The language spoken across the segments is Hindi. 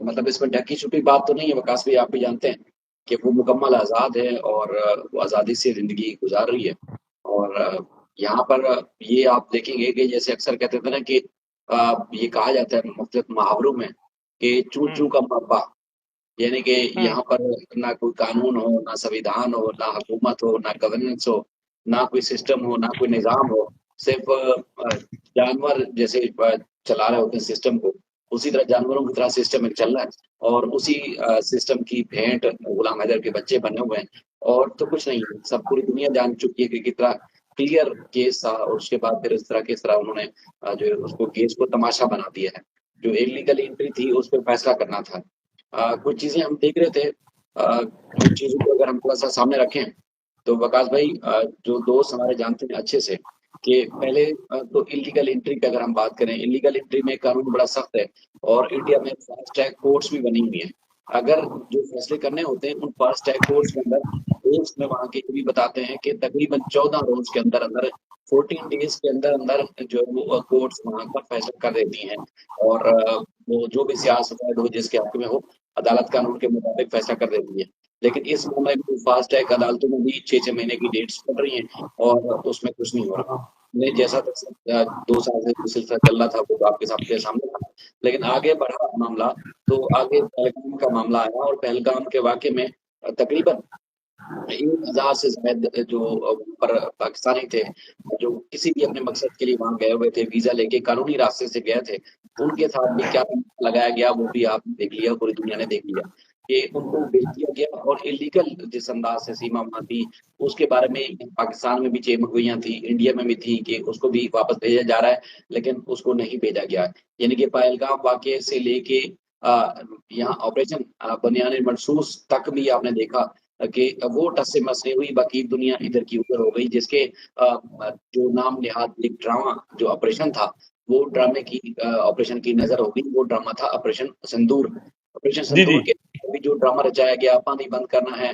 मतलब इसमें ढकी छुपी बात तो नहीं है, वकास भाई आप भी जानते हैं कि वो मुकम्मल आज़ाद है और वो आज़ादी से ज़िंदगी गुजार रही है। और यहाँ पर ये आप देखेंगे कि जैसे अक्सर कहते थे ना कि ये कहा जाता है मुख्तलिफ मुहावरों में कि चूं हुँ, चूं का मरबा, यानी कि हुँ, यहाँ पर ना कोई कानून हो, ना संविधान हो, ना हुकूमत हो, ना गवर्नेंस हो, ना कोई सिस्टम हो, ना कोई निज़ाम हो। सिर्फ जानवर जैसे चला रहे होते हैं सिस्टम को, उसी तरह जानवरों की तरह सिस्टम एक चल रहा है और उसी सिस्टम की भेंट गुलाम हैदर के बच्चे बने हुए हैं। और तो कुछ नहीं है, सब पूरी दुनिया जान चुकी है कि कितना क्लियर केस था और उसके बाद फिर किस तरह उन्होंने जो है उसको केस को तमाशा बना दिया है। जो इलीगल एंट्री थी उस पर फैसला करना था। कुछ चीजें हम देख रहे थे, उन चीजों को अगर हम थोड़ा सा सामने रखें तो वकास भाई, जो दोस्त हमारे जानते हैं अच्छे से कि पहले तो इलीगल एंट्री की अगर हम बात करें, इलीगल एंट्री में कानून बड़ा सख्त है और इंडिया में फास्ट ट्रैक कोर्ट्स भी बनी हुई हैं। अगर जो फैसले करने होते हैं उन फास्ट ट्रैक कोर्ट्स के अंदर, कोर्ट्स में वहाँ के ये भी बताते हैं कि तकरीबन 14 रोज के अंदर अंदर, 14 डेज के अंदर अंदर जो है वो कोर्ट्स वहाँ का फैसला कर देती हैं। और वो जो भी सियासत हो जिसके हक में हो, अदालत कानून के मुताबिक फैसला कर देती है। लेकिन इस मामले में फास्ट ट्रैक अदालतों में भी 6-6 महीने की डेट्स पड़ रही हैं और उसमें कुछ नहीं हो रहा। ने जैसा तक 2 साल से जो सिलसिला चल रहा था वो तो आपके सबके सामने था, लेकिन आगे बढ़ा मामला तो आगे पहलगाम का मामला आया और पहलगाम के वाक़े में तकरीबन 1,000 से ज़ायद जो पर पाकिस्तानी थे, जो किसी भी अपने मकसद के लिए वहाँ गए हुए थे, वीज़ा लेके कानूनी रास्ते से गए थे, उनके साथ भी क्या लगाया गया वो भी आपने देख लिया, पूरी दुनिया ने देख लिया कि उनको भेज दिया गया। और इलीगल जिस अंदाज से सीमा वहाँ थी, उसके बारे में पाकिस्तान में भी चेमगोइयाँ थी, इंडिया में भी थी कि उसको भी वापस भेजा जा रहा है, लेकिन उसको नहीं भेजा गया है। यानी कि पहलगाम वाक़ये से लेके यहाँ ऑपरेशन बनियान मनसूस तक भी आपने देखा कि वो टस से मस नहीं हुई, बाकी दुनिया इधर की उधर हो गई, जिसके जो नाम निहाद एक ड्रामा जो ऑपरेशन था, वो ड्रामे की ऑपरेशन की नजर हो गई। वो ड्रामा था ऑपरेशन सिंदूर। ऑपरेशन जी, जी। सिंदूर के भी जो ड्रामा रचाया गया, पानी बंद करना है,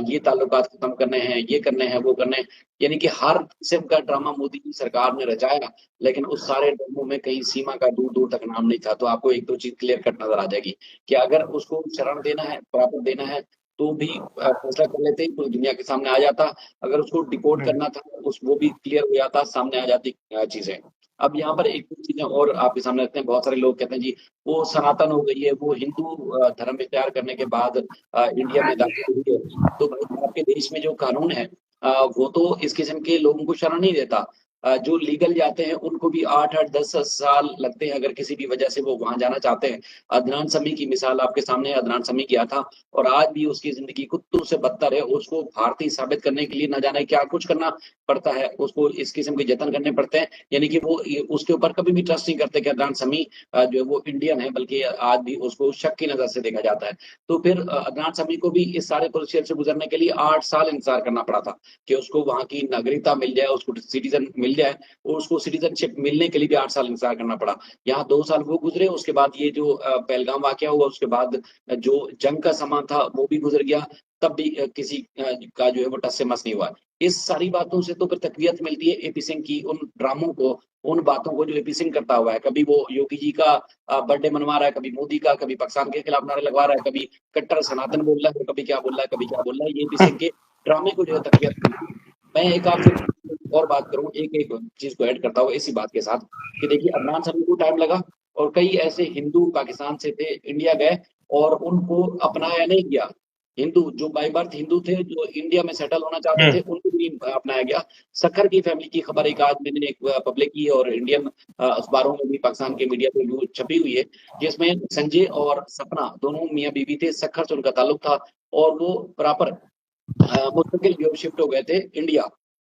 ये ताल्लुकात खत्म करने हैं, ये करने हैं, वो करने हैं, यानी कि हर किस्म का ड्रामा मोदी की सरकार ने रचाया। लेकिन उस सारे ड्रामों में कहीं सीमा का दूर दूर तक नाम नहीं था। तो आपको एक दो चीज क्लियर कट नजर आ जाएगी कि अगर उसको शरण देना है, बराबर देना है, तो भी फैसला कर लेते ही पूरी दुनिया के सामने आ जाता। अगर उसको डिकोड हुँ, करना था उस वो भी क्लियर हो जाता, सामने आ जाती चीजें। अब यहाँ पर एक चीजें और आपके सामने रखते हैं। बहुत सारे लोग कहते हैं जी वो सनातन हो गई है, वो हिंदू धर्म इख्तियार करने के बाद इंडिया में दाखिल हुई है। तो भाई आपके देश में जो कानून है वो तो इस किस्म के लोगों को शरण नहीं देता। जो लीगल जाते हैं उनको भी 8-8 10 साल लगते हैं अगर किसी भी वजह से वो वहां जाना चाहते हैं। अदनान समी की मिसाल आपके सामने है। अदनान समी गया था और आज भी उसकी जिंदगी कुत्तों से बदतर है। उसको भारतीय साबित करने के लिए न जाने क्या कुछ करना पड़ता है, उसको इस किस्म के जतन करने पड़ते हैं। यानी कि वो उसके ऊपर कभी भी ट्रस्ट नहीं करते कि अदनान समी जो है वो इंडियन है, बल्कि आज भी उसको शक की नजर से देखा जाता है। तो फिर अदनान समी को भी इस सारे प्रोसीजर से गुजरने के लिए 8 साल इंतजार करना पड़ा था कि उसको वहां की नागरिकता मिल जाए, उसको सिटीजन मिल जाए। और उसको सिटीजनशिप मिलने के लिए भी 8 साल इंतजार करना पड़ा। यहाँ 2 साल वो गुजरे, उसके बाद ये जो पहलगाम वाकया हुआ, उसके बाद जो जंग का समा था वो भी गुजर गया। तब भी किसी का जो है वो टस से मस नहीं हुआ। इस सारी बातों से तो फिर तकवीत मिलती है एपी सिंह की, उन ड्रामों को, उन बातों को जो एपी सिंह करता हुआ है। कभी वो योगी जी का बर्थडे मनवा रहा है, कभी मोदी का, कभी पाकिस्तान के खिलाफ नारे लगवा रहा है, कभी कट्टर सनातन बोल रहा है, कभी क्या बोल रहा है, कभी क्या बोल रहा है। ये एपी सिंह के ड्रामे को जो है तकवीत मिलती है। मैं एक आपसे और बात करूं, एक एक चीज को ऐड करता हुआ इसी बात के साथ कि देखिए अदनान समी को टाइम लगा और कई ऐसे हिंदू पाकिस्तान से थे, इंडिया गए और उनको अपनाया नहीं गया। हिंदू जो बाई बर्थ हिंदू थे, जो इंडिया में सेटल होना चाहते हुँ, थे, उनको भी अपनाया गया। सखर की फैमिली की खबर एक आज मैंने एक पब्लिक की और इंडियन अखबारों में भी, पाकिस्तान के मीडिया पे भी छपी हुई है, जिसमें संजय और सपना दोनों मियाँ बीवी थे, सखर से उनका ताल्लुक था। और वो प्रॉपर मुस्तकिल जो शिफ्ट हो गए थे इंडिया।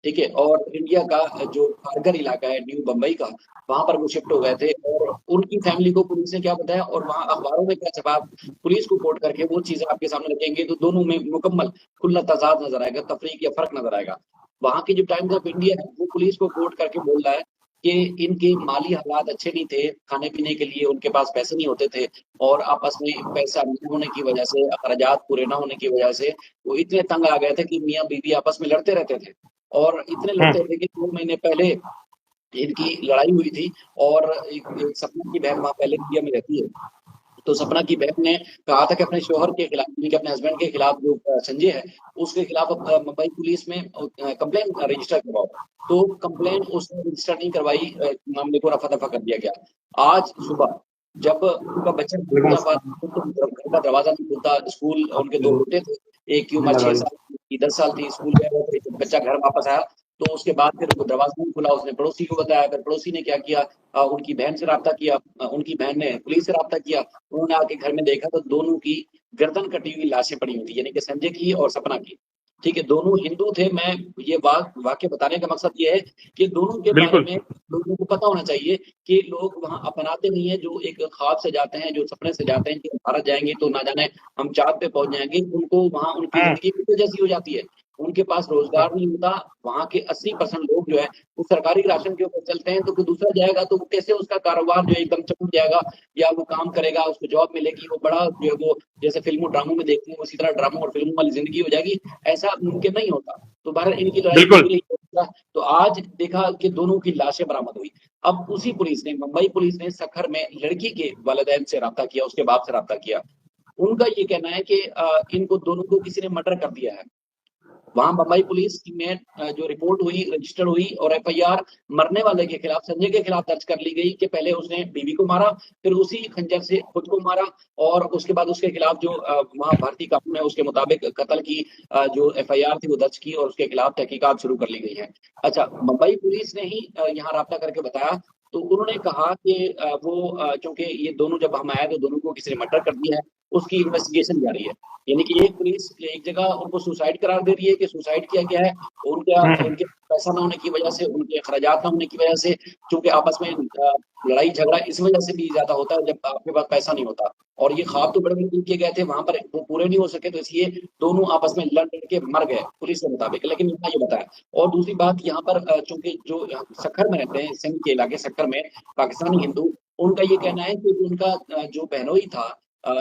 ठीक है, और इंडिया का जो कारगर इलाका है न्यू बम्बई का, वहां पर वो शिफ्ट हो गए थे। और उनकी फैमिली को पुलिस ने क्या बताया और वहां अखबारों में क्या छपा, पुलिस को कोट करके वो चीजें आपके सामने रखेंगे तो दोनों में मुकम्मल खुला तजाद नजर आएगा, तफरीक या फर्क नजर आएगा। वहां की जो टाइम्स ऑफ इंडिया है वो पुलिस को कोट करके बोल रहा है कि इनके माली हालात अच्छे नहीं थे, खाने पीने के लिए उनके पास पैसे नहीं होते थे, और आपस में पैसा नहीं होने की वजह से, अखराजात पूरे ना होने की वजह से वो इतने तंग आ गए थे कि मियाँ बीवी आपस में लड़ते रहते थे। और इतने हुँ, लड़ते थे कि 2 महीने पहले इनकी लड़ाई हुई थी। और एक सपना की बहन वहां पहले इंडिया में रहती है, तो सपना की बहन ने कहा था कि अपने शौहर के खिलाफ, यानी कि अपने हस्बैंड के खिलाफ जो संजय है, उसके खिलाफ मुंबई पुलिस में कंप्लेन रजिस्टर करवाओ। तो कंप्लेन उसने रजिस्टर नहीं करवाई, मामले को रफा दफा कर दिया गया। आज सुबह जब उनका बच्चा वालेकुम खुलता बात, अस्सलाम। तो घर का दरवाजा नहीं खुलता, स्कूल, उनके दो बेटे थे, एक की उम्र 6 साल की, 10 साल थी, स्कूल गया हुआ था, जब बच्चा घर वापस आया तो उसके बाद फिर वो दरवाजा नहीं खुला, उसने पड़ोसी को बताया, फिर पड़ोसी ने क्या किया, उनकी बहन से राब्ता किया, उनकी बहन ने पुलिस से राब्ता किया। उन्होंने आके घर में देखा तो दोनों की गर्दन कटी हुई लाशें पड़ी हुई थी, यानी कि संजय की और सपना की। ठीक है, दोनों हिंदू थे। मैं ये वाक्य बताने का मकसद ये है कि दोनों के बारे बिल्कुल। में लोगों को पता होना चाहिए कि लोग वहां अपनाते नहीं है, जो एक ख्वाब से जाते हैं, जो सपने से जाते हैं कि हम भारत जाएंगे तो ना जाने हम चांद पे पहुंच जाएंगे, उनको वहां उनकी हम्म। जिंदगी बिल्कुल जैसी हो जाती है। उनके पास रोजगार नहीं होता। वहां के 80% लोग जो है वो सरकारी राशन के ऊपर चलते हैं, तो कोई दूसरा जाएगा तो वो कैसे उसका कारोबार जो है एकदम चमक जाएगा, या वो काम करेगा, उसको जॉब मिलेगी, वो बड़ा जो है वो जैसे फिल्मों ड्रामों में देखते हैं उसी तरह ड्रामों और फिल्मों वाली जिंदगी हो जाएगी। ऐसा मुमकिन नहीं होता। तो भारत इनकी लड़ाई चल बिल्कुल। भी रही है। तो आज देखा कि दोनों की लाशें बरामद हुई। अब उसी पुलिस ने, मुंबई पुलिस ने सखर में लड़की के वालिदैन से राब्ता किया, उसके बाप से राब्ता किया। उनका ये कहना है कि इनको दोनों को किसी ने मर्डर कर दिया है। वहां बम्बई पुलिस में जो रिपोर्ट हुई, रजिस्टर हुई और एफआईआर मरने वाले के खिलाफ, संजय के खिलाफ दर्ज कर ली गई कि पहले उसने बीवी को मारा, फिर उसी खंजर से खुद को मारा, और उसके बाद उसके खिलाफ जो वहां भारतीय कानून है उसके मुताबिक कत्ल की जो एफआईआर थी वो दर्ज की और उसके खिलाफ तहकीकात शुरू कर ली गई है। अच्छा, मुंबई पुलिस ने ही यहाँ राब्ता करके बताया, तो उन्होंने कहा कि क्योंकि ये दोनों जब हम आए तो दोनों को किसी ने मर्डर कर दिया है, उसकी इन्वेस्टिगेशन जारी है। यानी कि एक पुलिस एक जगह उनको सुसाइड करार दे रही है कि सुसाइड किया गया है, हम्म। उनके पैसा ना होने की वजह से, उनके अखराजात ना होने की वजह से, क्योंकि आपस में लड़ाई झगड़ा इस वजह से भी ज्यादा होता है जब आपके पास पैसा नहीं होता। और ये ख्वाब तो बड़े बड़े किए गए थे वहां पर, वो पूरे नहीं हो सके, तो इसलिए दोनों आपस में लड़ लड़ के मर गए पुलिस के मुताबिक, लेकिन यहाँ ये बताया। और दूसरी बात यहाँ पर चूंकि जो सक्खर में रहते हैं, सिंध के इलाके सक्खर में, पाकिस्तानी हिंदू, उनका ये कहना है कि उनका जो बहनोई था, अ,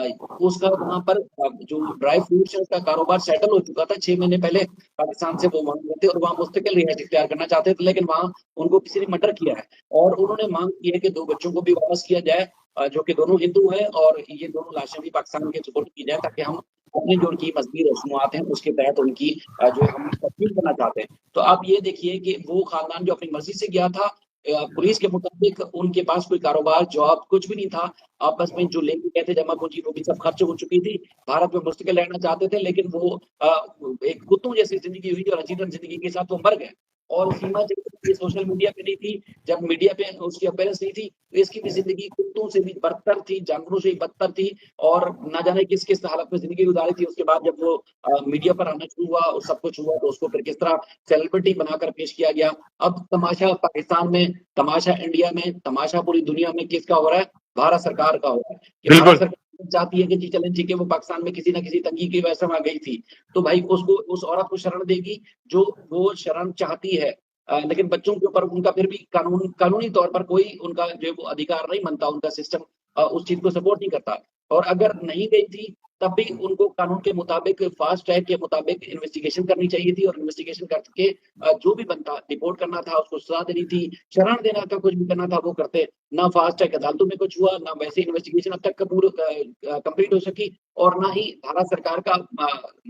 उसका वहां पर जो ड्राई फ्रूट्स है उसका कारोबार सेटल हो चुका था 6 महीने पहले। पाकिस्तान से वो वहां गए थे और वहां मुस्तकिल रिहाइश इख्तियार करना चाहते थे, लेकिन वहां उनको किसी ने मर्डर किया है। और उन्होंने मांग की है कि 2 बच्चों को भी वापस किया जाए, जो कि दोनों हिंदू है, और ये दोनों लाशें भी पाकिस्तान के सुपुर्द की जाए, ताकि हम अपनी जो उनकी मजहबी रस्मुआत हैं उसके तहत उनकी जो है हम तस्दीक करना चाहते हैं। तो आप ये देखिए कि वो खानदान जो अपनी मर्जी से गया था, पुलिस के मुताबिक उनके पास कोई कारोबार, जॉब कुछ भी नहीं था। आपस में जो लेके गए थे जमा पूंजी वो भी सब खर्च हो चुकी थी। भारत में मुस्तकिल रहना चाहते थे, लेकिन वो एक कुत्तों जैसी जिंदगी हुई और अजीबन जिंदगी के साथ वो मर गए। और सीमा जब ये सोशल मीडिया पे नहीं थी, जब मीडिया पे उसकी अपेयरेंस नहीं थी, तो इसकी भी जिंदगी कुत्तों से भी बदतर थी, जानवरों से भी बदतर थी। और ना जाने किस किस हालत में जिंदगी गुजारी थी। उसके बाद जब वो मीडिया पर आना शुरू हुआ और सब कुछ हुआ, तो उसको फिर किस तरह सेलिब्रिटी बनाकर पेश किया गया। अब तमाशा पाकिस्तान में, तमाशा इंडिया में, तमाशा पूरी दुनिया में किसका हो रहा है? भारत सरकार का हो रहा है, कि भारत बिल्कुल। सरकार चाहती है कि जी चलें, ठीक है, वो पाकिस्तान में किसी ना किसी तंगी की वजह से वहां गई थी, तो भाई उसको, उस औरत को शरण देगी जो वो शरण चाहती है। लेकिन बच्चों के ऊपर उनका फिर भी कानूनी तौर पर कोई उनका जो है वो अधिकार नहीं बनता, उनका सिस्टम उस चीज को सपोर्ट नहीं करता। और अगर नहीं गई थी तब भी उनको कानून के मुताबिक, फास्ट ट्रैक के मुताबिक इन्वेस्टिगेशन करनी चाहिए थी, और इन्वेस्टिगेशन करके जो भी बनता रिपोर्ट करना था, उसको सजा देनी थी, शरण देना था, कुछ भी करना था वो करते। ना फास्ट ट्रैक अदालतों में कुछ हुआ, ना वैसे इन्वेस्टिगेशन अब तक कंप्लीट हो सकी, और ना ही भारत सरकार का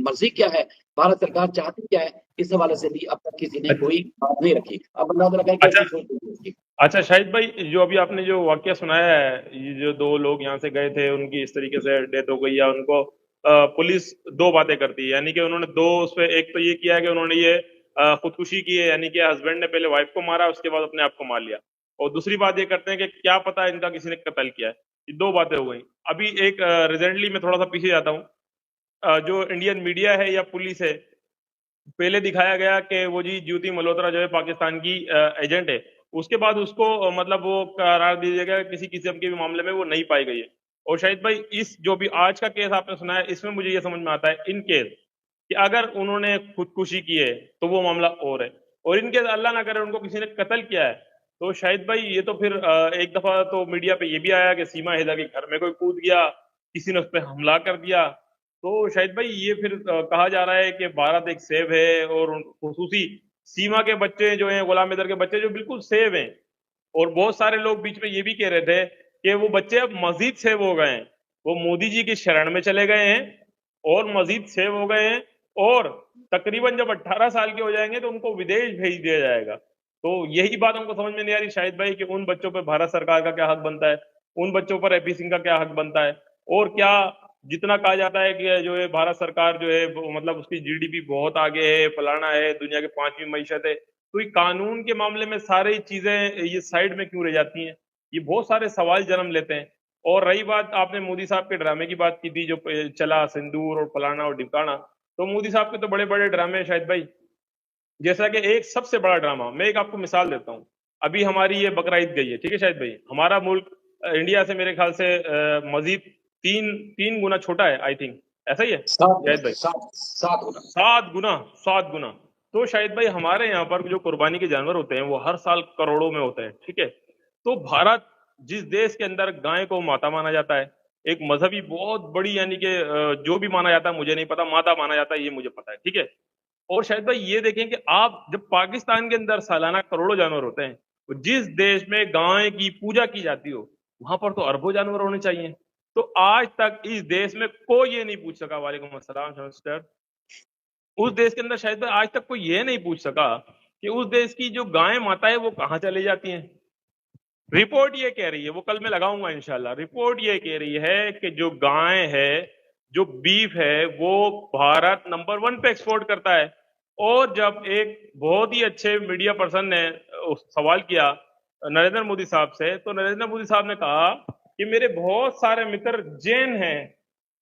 मर्जी क्या है, भारत सरकार चाहती क्या है, इस हवाले से भी अब तक किसी ने कोई बात नहीं रखी। अब अंदाजा लगाए अच्छा। कैसी सोच होगी उसकी। अच्छा शाहिद भाई, जो अभी आपने जो वाकया सुनाया है, ये जो दो लोग यहाँ से गए थे, उनकी इस तरीके से डेथ हो गई, या उनको पुलिस दो बातें करती है, यानी कि उन्होंने दो उस पे, एक तो ये किया है कि उन्होंने ये खुदकुशी की है, यानी कि हस्बैंड ने पहले वाइफ को मारा, उसके बाद अपने आप को मार लिया। और दूसरी बात ये करते हैं कि क्या पता इनका किसी ने कत्ल किया है। ये दो बातें हो गई। अभी एक रिसेंटली मैं थोड़ा सा पीछे जाता हूँ, जो इंडियन मीडिया है या पुलिस है, पहले दिखाया गया कि वो जी ज्योति मल्होत्रा जो है पाकिस्तान की एजेंट है, उसके बाद उसको मतलब वो करार दिया गया किसी किस्म के भी मामले में वो नहीं पाई गई है। और शाहिद भाई, इस जो भी आज का केस आपने सुना है, इसमें मुझे ये समझ में आता है इन केस कि अगर उन्होंने खुदकुशी की है तो वो मामला और है, और इनके अल्लाह ना करे उनको किसी ने कत्ल किया है, तो शाहिद भाई ये तो फिर एक दफा तो मीडिया पे ये भी आया कि सीमा हैदर के घर में कोई कूद गया, किसी ने उस पर हमला कर दिया। तो शाहिद भाई ये फिर कहा जा रहा है कि भारत एक सेव है, और खुसूसी सीमा के बच्चे जो हैं, गुलाम हैदर के बच्चे जो बिल्कुल सेव हैं। और बहुत सारे लोग बीच में ये भी कह रहे थे कि वो बच्चे अब मजीद सेव हो गए हैं। वो मोदी जी की शरण में चले गए हैं और मजीद सेव हो गए हैं। और तकरीबन जब 18 साल के हो जाएंगे तो उनको विदेश भेज दिया जाएगा। तो यही बात हमको समझ में नहीं आ रही शाहिद भाई कि उन बच्चों पर भारत सरकार का क्या हक बनता है, उन बच्चों पर एपी सिंह का क्या हक बनता है। और क्या जितना कहा जाता है कि जो है भारत सरकार जो है मतलब उसकी जीडीपी बहुत आगे है, फलाना है, दुनिया के 5वीं मईशत है, तो ये कानून के मामले में सारी चीजें ये साइड में क्यों रह जाती हैं? ये बहुत सारे सवाल जन्म लेते हैं। और रही बात, आपने मोदी साहब के ड्रामे की बात की थी जो चला सिंदूर और फलाना और ढिमकाना, तो मोदी साहब के तो बड़े बड़े ड्रामे हैं शाहिद भाई। जैसा कि एक सबसे बड़ा ड्रामा, मैं एक आपको मिसाल देता हूँ। अभी हमारी ये बकरा ईद गई है, ठीक है शाहिद भाई, हमारा मुल्क इंडिया से मेरे ख्याल से मजीद तीन तीन गुना छोटा है, आई थिंक ऐसा ही है सात शाहिद भाई। सात सात होना। 7 गुना, 7 गुना। तो शाहिद भाई हमारे यहाँ पर जो कुर्बानी के जानवर होते हैं वो हर साल करोड़ों में होते हैं, ठीक है। तो भारत जिस देश के अंदर गाय को माता माना जाता है, एक मजहबी बहुत बड़ी यानी कि जो भी माना जाता है मुझे नहीं पता, माता माना जाता है ये मुझे पता है, ठीक है। और शायद भाई ये देखें कि आप जब पाकिस्तान के अंदर सालाना करोड़ों जानवर होते हैं, तो जिस देश में गाय की पूजा की जाती हो वहां पर तो अरबों जानवर होने चाहिए। तो आज तक इस देश में कोई ये नहीं पूछ सका, वालेकुम अस्सलाम सिस्टर, उस देश के अंदर शायद भाई आज तक कोई ये नहीं पूछ सका कि उस देश की जो गाय माता है वो कहाँ चली जाती हैं। रिपोर्ट ये कह रही है, वो कल मैं लगाऊंगा इंशाल्लाह, रिपोर्ट ये कह रही है कि जो गाय है, जो बीफ है, वो भारत नंबर 1 पे एक्सपोर्ट करता है। और जब एक बहुत ही अच्छे मीडिया पर्सन ने सवाल किया नरेंद्र मोदी साहब से, तो नरेंद्र मोदी साहब ने कहा कि मेरे बहुत सारे मित्र जैन हैं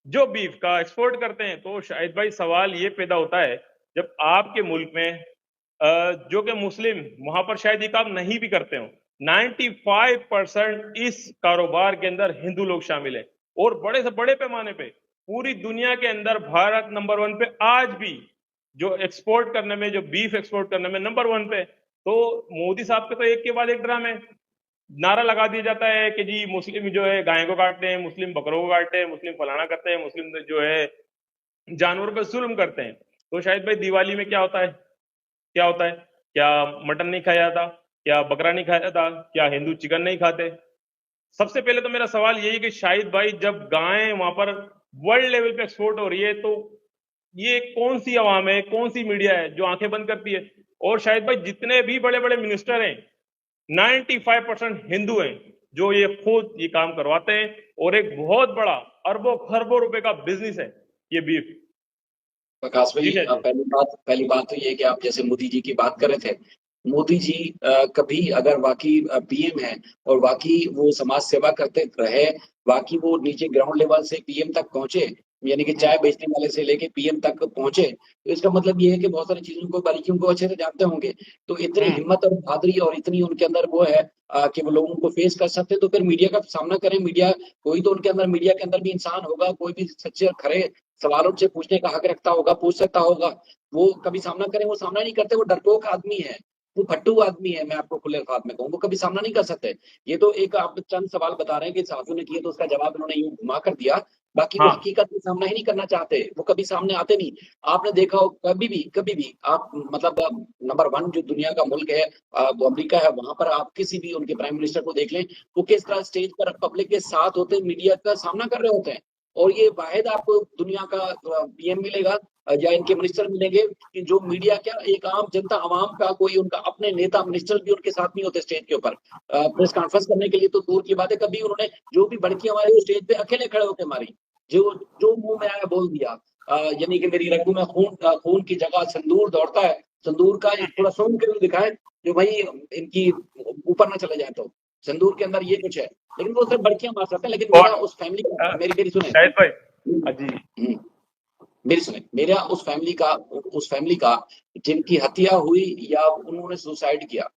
जो बीफ का एक्सपोर्ट करते हैं। तो शायद भाई सवाल ये पैदा होता है, जब आपके मुल्क में जो कि मुस्लिम वहां पर शायद ये काम नहीं भी करते हो, 95% इस कारोबार के अंदर हिंदू लोग शामिल हैं। और बड़े से बड़े पैमाने पे पूरी दुनिया के अंदर भारत नंबर 1 पे आज भी, जो एक्सपोर्ट करने में, जो बीफ एक्सपोर्ट करने में नंबर 1 पे। तो मोदी साहब के तो एक के बाद एक ड्रामे, नारा लगा दिया जाता है कि जी मुस्लिम जो है गाय को काटते हैं, मुस्लिम बकरों को काटते हैं, मुस्लिम फलाना करते हैं, मुस्लिम जो है जानवरों पर जुल्म करते हैं। तो शायद भाई दिवाली में क्या होता है, क्या होता है, क्या मटन नहीं खाया जाता, क्या बकरा नहीं खाया जाता, क्या हिंदू चिकन नहीं खाते? सबसे पहले तो मेरा सवाल यही है कि शाहिद भाई जब गायें वहां पर वर्ल्ड लेवल पे एक्सपोर्ट हो रही है, तो ये कौन सी आवाम है, कौन सी मीडिया है जो आंखें बंद करती है? और शाहिद भाई जितने भी बड़े बड़े मिनिस्टर हैं 95% हिंदू हैं जो ये खुद ये काम करवाते हैं। और एक बहुत बड़ा अरबों खरबों रुपए का बिजनेस है ये बीफ। प्रकाश जी भाई, शायद भाई। पहली बात तो ये है कि आप जैसे मोदी जी की बात कर रहे थे। मोदी जी कभी अगर वाकई पीएम है और वाकई वो समाज सेवा करते रहे, वाकई वो नीचे ग्राउंड लेवल से पीएम तक पहुंचे, यानी कि चाय बेचने वाले से लेके पीएम तक पहुंचे, तो इसका मतलब ये है कि बहुत सारी चीजों को, बारीकियों को अच्छे से जानते होंगे। तो इतनी हम्म हिम्मत और बहादुरी और इतनी उनके अंदर वो है कि वो लोगों को फेस कर सकते हैं, तो फिर मीडिया का सामना करें। मीडिया, कोई तो उनके अंदर, मीडिया के अंदर भी इंसान होगा, कोई भी सच्चे और खरे सवालों से पूछने का हक रखता होगा, पूछ सकता होगा। वो कभी सामना करें, वो सामना नहीं करते, वो डरपोक आदमी है, वो फट्टू आदमी है। मैं आपको खुले अल्फाज में कहूँ, वो कभी सामना नहीं कर सकते। ये तो एक आप चंद सवाल बता रहे हैं कि साथियों ने किए तो उसका जवाब उन्होंने यूं घुमा कर दिया, बाकी वो हाँ हकीकत में सामना ही नहीं करना चाहते, वो कभी सामने आते नहीं। आपने देखा हो कभी भी आप मतलब नंबर 1 जो दुनिया का मुल्क है वो अमेरिका है, वहां पर आप किसी भी उनके प्राइम मिनिस्टर को देख लें, वो किस तरह स्टेज पर पब्लिक के साथ होते मीडिया का सामना कर रहे होते हैं। और ये वाहिद आपको दुनिया का पीएम मिलेगा या इनके मिनिस्टर मिलेंगे कि जो मीडिया, क्या एक आम जनता आवाम का कोई उनका अपने नेता मिनिस्टर भी उनके साथ नहीं होते स्टेज के ऊपर प्रेस कॉन्फ्रेंस करने के लिए, तो दूर की बात है। कभी उन्होंने जो भी भड़कियां मारी स्टेज पे अकेले खड़े होकर मारी, जो जो मुंह में आया बोल दिया। यानी कि मेरी रगों में खून की जगह संदूर दौड़ता है, संदूर का एक थोड़ा सूंघ के भी दिखाए जो भाई इनकी ऊपर ना चले जाए, तो संदूर के अंदर ये कुछ है। लेकिन वो सिर्फ बड़कियां मार सकते हैं। लेकिन और मेरा उस फैमिली का, मेरी मेरी सुने। शाहिद भाई। जी। हम्म, मेरी सुने, मेरा उस फैमिली का जिनकी हत्या हुई या उन्होंने सुसाइड किया,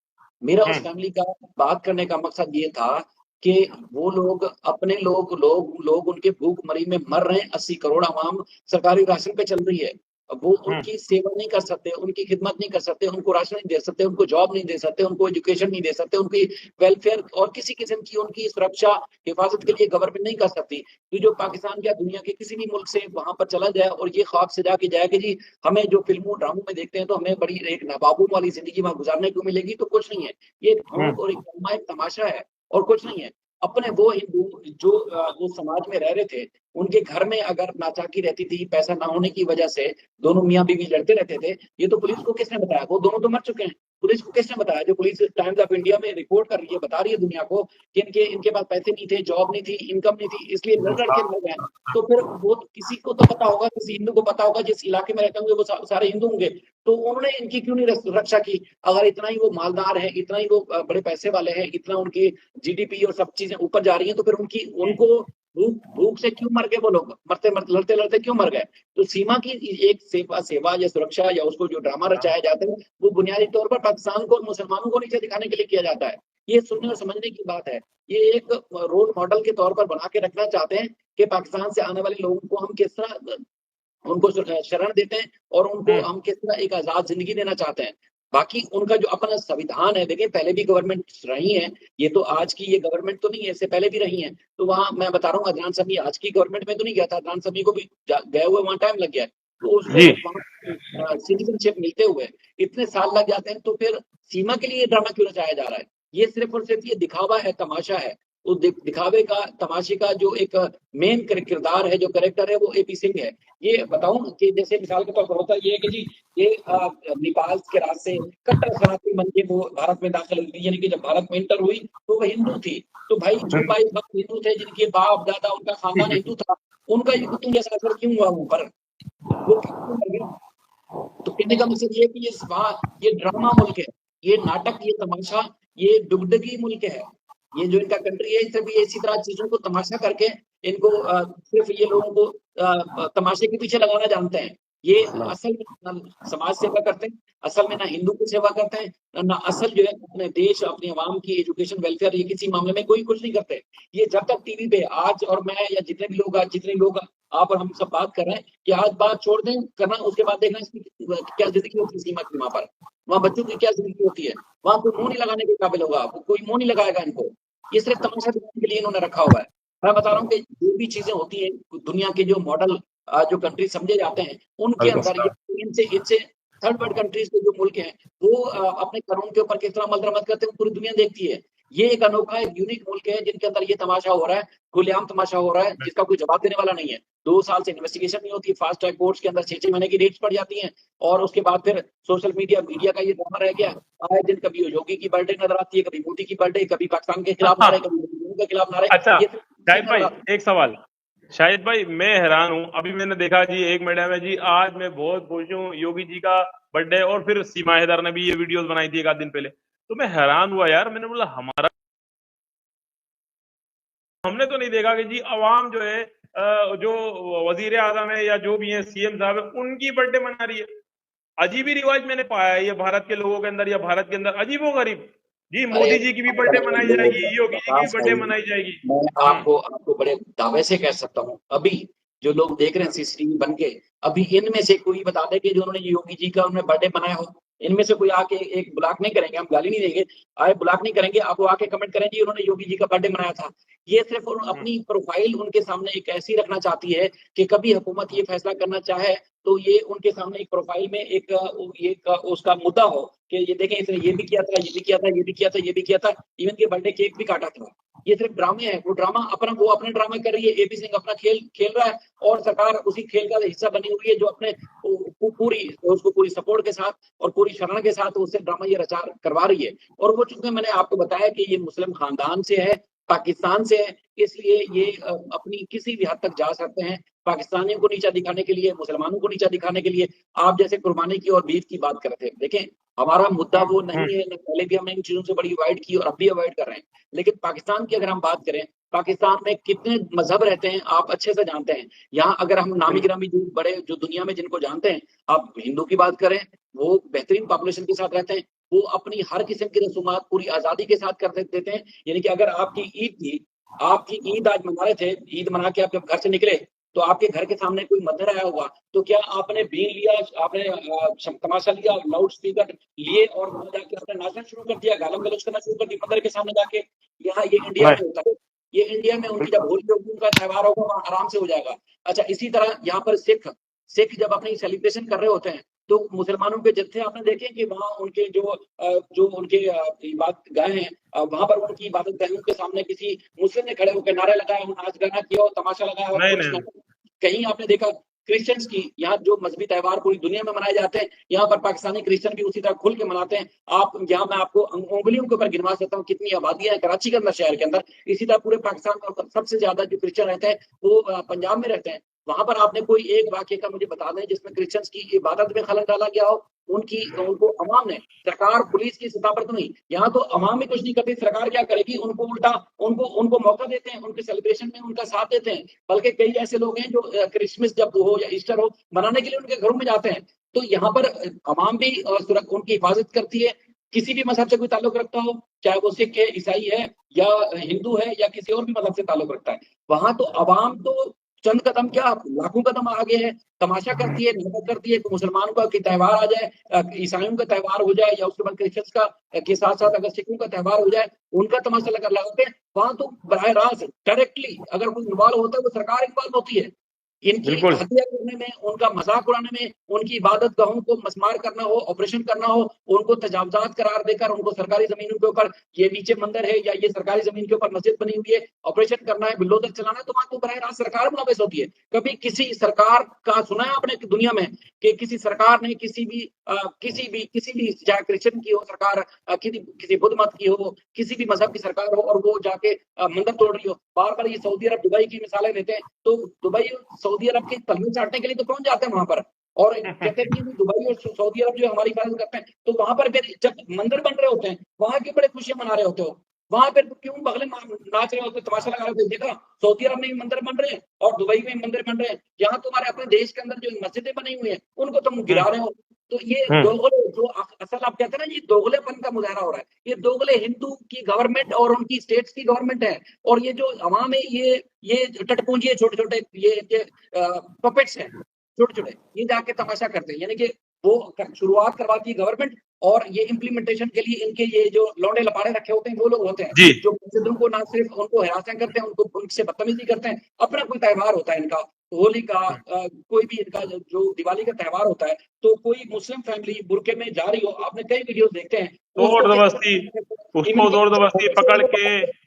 मेरा उस हम्म फैमिली का बात करने का मकसद ये था कि वो लोग अपने लोग उनके भूखमरी में मर रहे हैं। 80 करोड़ आवाम सरकारी राशन पे चल रही है। अब वो हम्म उनकी सेवा नहीं कर सकते, उनकी खिदमत नहीं कर सकते, उनको राशन नहीं दे सकते, उनको जॉब नहीं दे सकते, उनको एजुकेशन नहीं दे सकते, उनकी वेलफेयर और किसी किस्म की उनकी सुरक्षा हिफाजत के लिए गवर्नमेंट नहीं कर सकती। कि जो पाकिस्तान या दुनिया के किसी भी मुल्क से वहां पर चला जाए और ये ख्वाब सजा के जाए कि जी हमें जो फिल्मों ड्रामों में देखते हैं तो हमें बड़ी एक नवाबों वाली जिंदगी वहां गुजारने को मिलेगी, तो कुछ नहीं है। ये एक हम्म ढोंग और एक ड्रामा, एक तमाशा है और कुछ नहीं है। अपने वो हिंदू जो समाज में रह रहे थे, उनके घर में अगर नाचाकी रहती थी, पैसा ना होने की वजह से दोनों मियाँ बीवी लड़ते रहते थे, ये तो पुलिस को किसने बताया? वो दोनों तो मर चुके हैं। पुलिस को किसने बताया? जो पुलिस टाइम्स ऑफ इंडिया में रिपोर्ट कर रही है, बता रही है दुनिया को कि इनके पास पैसे नहीं थे, जॉब नहीं थी, इनकम नहीं थी, इसलिए लड़ के मर गए। तो फिर वो किसी को तो पता होगा, किसी हिंदू को पता होगा, जिस इलाके में रहते होंगे वो सारे हिंदू होंगे, तो उन्होंने इनकी क्यों नहीं रक्षा की? अगर इतना ही वो मालदार है, इतना ही वो बड़े पैसे वाले हैं, इतना उनकी जीडीपी और सब चीजें ऊपर जा रही हैं, तो फिर उनको भूख भूख से क्यों मर गए? वो लोग लड़ते लड़ते क्यों मर गए? तो सीमा की एक सेवा या सुरक्षा या उसको जो ड्रामा रचाया जाता है, वो बुनियादी तौर पर पाकिस्तान को और मुसलमानों को नीचे दिखाने के लिए किया जाता है। ये सुनने और समझने की बात है। ये एक रोल मॉडल के तौर पर बना के रखना चाहते हैं कि पाकिस्तान से आने वाले लोगों को हम किस तरह उनको शरण देते हैं और उनको हम किस तरह एक आजाद जिंदगी देना चाहते हैं। बाकी उनका जो अपना संविधान है, देखिए पहले भी गवर्नमेंट रही है, ये तो आज की ये गवर्नमेंट तो नहीं है, इससे पहले भी रही है। तो वहां मैं बता रहा हूँ, अदनान समी आज की गवर्नमेंट में तो नहीं गया था, अदनान समी को भी गए हुए वहां टाइम लग गया। तो उसको जी वहां सिटीजनशिप मिलते हुए इतने साल लग जाते हैं, तो फिर सीमा के लिए ड्रामा क्यों रचाया जा रहा है? ये सिर्फ और सिर्फ ये दिखावा है, तमाशा है। उस दिखावे का, तमाशे का जो एक मेन किरदार है, जो कैरेक्टर है, वो एपी सिंह है। ये बताऊं कि जैसे मिसाल के तौर पर होता ये है कि जी ये नेपाल के रास्ते कट्टर सनातनी बन के वो भारत में दाखिल हुई, यानी कि जब भारत में इंटर हुई तो वो हिंदू थी। तो भाई जो भाई भक्त हिंदू थे, जिनके बाप दादा उनका खानदान हिंदू था, उनका तुम जैसा असर क्यों हुआ ऊपर? वो क्यों मर गए? तो कहने का मतलब ये कि ये ड्रामा मुल्क है, ये नाटक, ये तमाशा, ये डुगडगी मुल्क है। ये जो इनका कंट्री है, सिर्फ ये इसी तरह चीजों को तमाशा करके इनको सिर्फ ये लोगों को तमाशे के पीछे लगाना जानते हैं। ये असल में ना समाज सेवा करते हैं, असल में ना हिंदू की सेवा करते हैं, ना असल जो है अपने देश, अपनी आवाम की एजुकेशन वेलफेयर, ये किसी मामले में कोई कुछ नहीं करते। ये जब तक टीवी पे आज और मैं या जितने लोग आप और हम सब बात कर रहे हैं कि आज बात छोड़ दें करना, उसके बाद देखना इसकी क्या जिंदगी होती है सीमा की वहां पर, वहां बच्चों की क्या जिंदगी होती है। वहां कोई मुंह नहीं लगाने के काबिल होगा, कोई मुंह नहीं लगाएगा इनको। ये सिर्फ तमाशा दिखाने के लिए इन्होंने रखा हुआ है। मैं बता रहा हूँ कि जो भी चीजें होती है दुनिया के जो मॉडल जो कंट्री समझे जाते हैं, उनके अंदर इनसे थर्ड वर्ल्ड कंट्रीज के जो मुल्क हैं, वो अपने कानून के ऊपर किस तरह अमल दरामद करते हैं, पूरी दुनिया देखती है। ये एक अनोखा, एक यूनिक मुल्क है जिनके अंदर ये तमाशा हो रहा है, खुलेआम तमाशा हो रहा है, जिसका कोई जवाब देने वाला नहीं है। 2 साल से इन्वेस्टिगेशन नहीं होती, फास्ट ट्रैक कोर्ट्स के अंदर 6-6 महीने की रेट्स पड़ जाती हैं, और उसके बाद फिर सोशल मीडिया का ये ड्रामा रह गया। आए दिन कभी योगी की बर्थडे नजर आती है, कभी मोदी की बर्थडे, कभी पाकिस्तान के खिलाफ नारे, कभी मुस्लिमों के खिलाफ नारे। अच्छा ये शाहिद भाई, एक सवाल। शाहिद भाई, मैं हैरान हूँ, अभी मैंने देखा जी एक मीडिया में जी, आज मैं बहुत खुश हूँ, योगी जी का बर्थडे, और फिर सीमा हैदर ने भी ये वीडियोस बनाई थी एक आध दिन पहले। तो मैं हैरान हुआ यार, मैंने बोला हमारा, हमने तो नहीं देखा कि जी अवाम जो है जो वजीर आजम है या जो भी है सीएम साहब है, उनकी बर्थडे मना रही है। अजीब ही रिवाज मैंने पाया है ये भारत के लोगों के अंदर, या भारत के अंदर अजीब व गरीब। जी अरे मोदी जी की भी बर्थडे मनाई जाएगी, योगी जी की भी बर्थडे मनाई जाएगी। मैं हम्म। आपको बड़े दावे से कह सकता हूँ, अभी जो लोग देख रहे हैं सीसीटीवी बन के, अभी इनमें से कोई बता दे कि जो उन्होंने योगी जी का उन्होंने बर्थडे मनाया हो। इनमें से कोई आके एक ब्लॉक नहीं करेंगे, हम गाली नहीं देंगे, आए ब्लॉक नहीं करेंगे, आप वो आके कमेंट करें जी उन्होंने योगी जी का बर्थडे मनाया था। ये सिर्फ अपनी प्रोफाइल उनके सामने एक ऐसी रखना चाहती है कि कभी हुकूमत ये फैसला करना चाहे तो ये उनके सामने एक प्रोफाइल में एक उसका मुद्दा हो कि ये देखें इसने ये भी किया था, ये भी किया था, ये भी किया था, ये भी किया था, इवन के बर्थडे केक भी काटा था। ये सिर्फ ड्रामे हैं, वो अपना ड्रामा कर रही है, एपी सिंह अपना खेल खेल रहा है, और सरकार उसी खेल का हिस्सा बनी हुई है, जो अपने उसको पूरी सपोर्ट के साथ और पूरी शरण के साथ उससे ड्रामा ये रचा करवा रही है। और वो चूंकि मैंने आपको बताया कि ये मुस्लिम खानदान से है, पाकिस्तान से है, इसलिए ये अपनी किसी भी हद तक जा सकते हैं पाकिस्तानियों को नीचा दिखाने के लिए, मुसलमानों को नीचा दिखाने के लिए। आप जैसे कुर्बानी की और बीफ की बात कर रहे थे, देखें हमारा मुद्दा वो नहीं है, पहले भी हमने इन चीजों से बड़ी अवॉइड की और अब भी अवॉइड कर रहे हैं। लेकिन पाकिस्तान की अगर हम बात करें, पाकिस्तान में कितने मजहब रहते हैं आप अच्छे से जानते हैं। यहाँ अगर हम नामी गिरामी जो बड़े जो दुनिया में जिनको जानते हैं, आप हिंदू की बात करें, वो बेहतरीन पॉपुलेशन के साथ रहते हैं, वो अपनी हर किस्म की रसूमात पूरी आजादी के साथ कर देते हैं। यानी कि अगर आपकी ईद आज मना रहे थे, ईद मना के आप जब घर से निकले तो आपके घर के सामने कोई मंदिर आया होगा, तो क्या आपने बीन लिया, आपने तमाशा लिया, लाउड स्पीकर लिए और वहां जाके आपने नाचना शुरू कर दिया, गालम गलौज करना शुरू कर दिया मंदिर के सामने जाके? यहाँ ये इंडिया में होता है, ये इंडिया में उनकी जब होली होगी, उनका त्योहार होगा, वहां आराम से हो जाएगा। अच्छा, इसी तरह यहाँ पर सिख जब अपनी सेलिब्रेशन कर रहे होते हैं तो मुसलमानों के जत्थे आपने देखे कि वहाँ उनके जो उनके इबादत गाह हैं, वहां पर उनकी इबादत गाहों के सामने किसी मुस्लिम ने खड़े होकर नारे लगाए हो, नाच गाना किया हो, तमाशा लगाया हो, नहीं कुछ नहीं। ना। कहीं आपने देखा क्रिश्चियंस की, यहाँ जो मजहबी त्योहार पूरी दुनिया में मनाए जाते हैं, यहाँ पर पाकिस्तानी क्रिश्चियन भी उसी तरह खुल के मनाते हैं। आप यहाँ मैं आपको उंगलियों के ऊपर गिनवा सकता हूँ कितनी आबादियां है कराची के अंदर, शहर के अंदर। इसी तरह पूरे पाकिस्तान में सबसे ज्यादा जो क्रिश्चियन रहते हैं वो पंजाब में रहते हैं। वहां पर आपने कोई एक वाक्य का मुझे बता दें जिसमें क्रिश्चियंस की इबादत में खलल डाला गया हो, उनकी उनको अवाम ने, सरकार पुलिस की सतह पर तो नहीं, यहाँ तो अवाम भी कुछ नहीं करती, सरकार क्या करेगी, उनको उल्टा उनको उनको मौका देते हैं, उनके सेलिब्रेशन में उनका साथ देते हैं। बल्कि कई ऐसे लोग हैं जो क्रिसमस जब हो या ईस्टर हो मनाने के लिए उनके घरों में जाते हैं। तो यहाँ पर अवाम भी उनकी हिफाजत करती है। किसी भी मजहब से कोई ताल्लुक रखता हो, चाहे वो सिख है, ईसाई है, या हिंदू है, या किसी और भी मजहब से ताल्लुक रखता है, वहां तो अवाम तो चंद कदम क्या लाखों कदम आगे है, तमाशा करती है, नाटक करती है कि मुसलमानों का कि त्योहार आ जाए, ईसाइयों का त्योहार हो जाए, या उसके बाद क्रिश्चियंस का के साथ साथ अगर सिखों का त्योहार हो जाए, उनका तमाशा लगा लगाते हैं। वहां तो बराह रास्त डायरेक्टली अगर कोई इन्वॉल्व होता है वो सरकार इन्वॉल्व होती है। इनकी बिल्कुल। हत्या करने में, उनका मजाक उड़ाने में, उनकी इबादत गाहों को मसमार करना हो, ऑपरेशन करना हो, उनको तजावजात करार देकर उनको सरकारी जमीनों के ऊपर, ये नीचे मंदिर है या ये सरकारी जमीन के ऊपर मस्जिद बनी हुई है, ऑपरेशन करना है, बुलडोजर चलाना है, तो वहां तो बरह रास्त सरकार मुलविस होती है। कभी किसी सरकार का सुना है आपने दुनिया में कि किसी सरकार ने किसी भी चाहे क्रिश्चियन की हो सरकार, किसी बुद्ध मत की हो, किसी भी मजहब की सरकार हो, और वो जाके मंदिर तोड़ रही हो? बार बार ये सऊदी अरब दुबई की मिसालें देते हैं, तो दुबई सऊदी अरब के तलवे चाटने के लिए तो पहुंच जाते हैं वहां पर, और कहते हैं कि दुबई और सऊदी अरब जो हमारी हिफाजत करते हैं, तो वहां पर फिर जब मंदिर बन रहे होते हैं वहां के बड़े खुशियां मना रहे होते हो, वहां पर क्यों बगले नाच रहे होते, तमाशा लगा रहे होते? देखा सऊदी अरब में भी मंदिर बन रहे हैं और दुबई में मंदिर बन रहे हैं, यहाँ तुम्हारे अपने देश के अंदर जो मस्जिदें बनी हुई हैं उनको तुम गिरा रहे हो। तो ये हम्म। दोगले जो असल आप कहते हैं ना, ये दोगलेपन का मुजाहरा हो रहा है। ये दोगले हिंदू की गवर्नमेंट और उनकी स्टेट्स की गवर्नमेंट है, और ये जो अवाम है ये टटपूंजी है, छोटे छोटे ये पपेट्स हैं, छोटे छोटे, ये जाके तमाशा करते हैं। यानी कि वो शुरुआत करवाती है गवर्नमेंट, और ये इम्प्लीमेंटेशन के लिए इनके ये जो लौंडे लपाड़े रखे होते हैं वो लोग होते हैं जी। जो मस्जिदों को ना सिर्फ उनको हरासा करते हैं, उनको उनसे बदतमीजी करते हैं। अपना कोई त्यौहार होता है इनका, होली का, कोई भी इनका जो दिवाली का त्यौहार होता है, तो कोई मुस्लिम फैमिली बुरके में जा रही हो, आपने कई वीडियो देखते हैं, तो उसको जबरदस्ती, उसको जोर जबरदस्ती पकड़ के।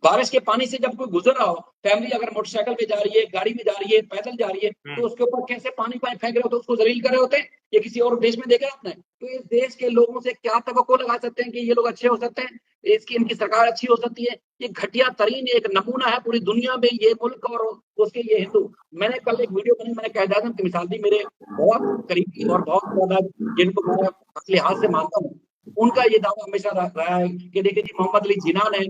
बारिश के पानी से जब कोई गुजर रहा हो, फैमिली अगर मोटरसाइकिल पे जा रही है, गाड़ी में जा रही है, पैदल जा रही है, तो उसके ऊपर कैसे पानी पानी फेंक रहे होते हैं, उसको जलील कर रहे होते हैं। ये किसी और देश में देखा आपने? तो इस देश के लोगों से क्या तवक्को लगा सकते हैं कि ये लोग अच्छे हो सकते हैं, इसकी इनकी सरकार अच्छी हो सकती है? ये घटिया तरीन एक नमूना है पूरी दुनिया में, ये मुल्क और उसके ये हिंदू। मैंने कल एक वीडियो बनी, मैंने कायद आजम की मिसाल दी, मेरे बहुत करीबी और बहुत ज्यादा जिनको मैं असली हाथ से मानता हूँ, उनका ये दावा हमेशा रहा है कि देखिए जी, मोहम्मद अली जिन्ना ने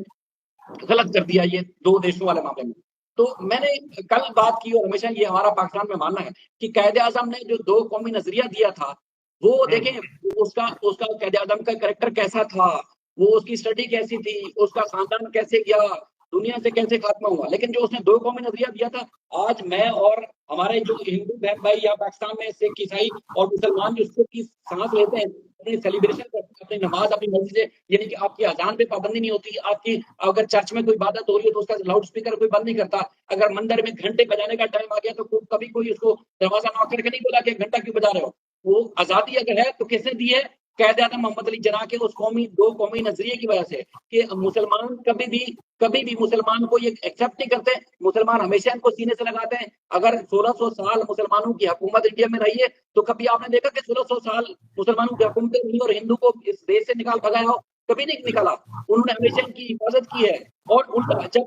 गलत कर दिया ये दो देशों वाले मामले में। तो मैंने कल बात की, और हमेशा ये हमारा पाकिस्तान में मानना है कि कायदे आजम ने जो दो कौमी नजरिया दिया था, वो देखें उसका उसका कायदे आजम का करेक्टर कैसा था, वो उसकी स्टडी कैसी थी, उसका खानदान कैसे गया, दुनिया से कैसे खात्मा हुआ। लेकिन जो उसने दो कौमी नजरिया दिया था, आज मैं और हमारे जो हिंदू बहन भाई या पाकिस्तान में सिख ईसाई और मुसलमान जो उसको की सांस लेते हैं, अपनी सेलिब्रेशन करते हैं, अपनी नमाज अपनी मर्जी से, यानी कि आपकी अजान पे पाबंदी नहीं होती, आपकी अगर चर्च में कोई इबादत हो रही है तो उसका लाउड स्पीकर कोई बंद नहीं करता, अगर मंदिर में घंटे बजाने का टाइम आ गया तो कभी कोई उसको दरवाजा नॉक करके नहीं बोला कि घंटा क्यों बजा रहे हो। वो आजादी अगर है तो किसने दी है? कायद आजम मोहम्मद अली जिन्ना के उस दो कौमी नजरिए की वजह से, कि मुसलमान कभी भी मुसलमान को ये एक्सेप्ट नहीं करते, मुसलमान हमेशा इनको सीने से लगाते हैं। अगर 1600 साल मुसलमानों की हुकूमत इंडिया में रही है, तो कभी आपने देखा कि 1600 साल मुसलमानों की हुकूमत रही और हिंदू को इस देश से निकाल भगाया हो? कभी नहीं निकाला। उन्होंने हमेशा इनकी हिफाजत की है। और उल्टा जब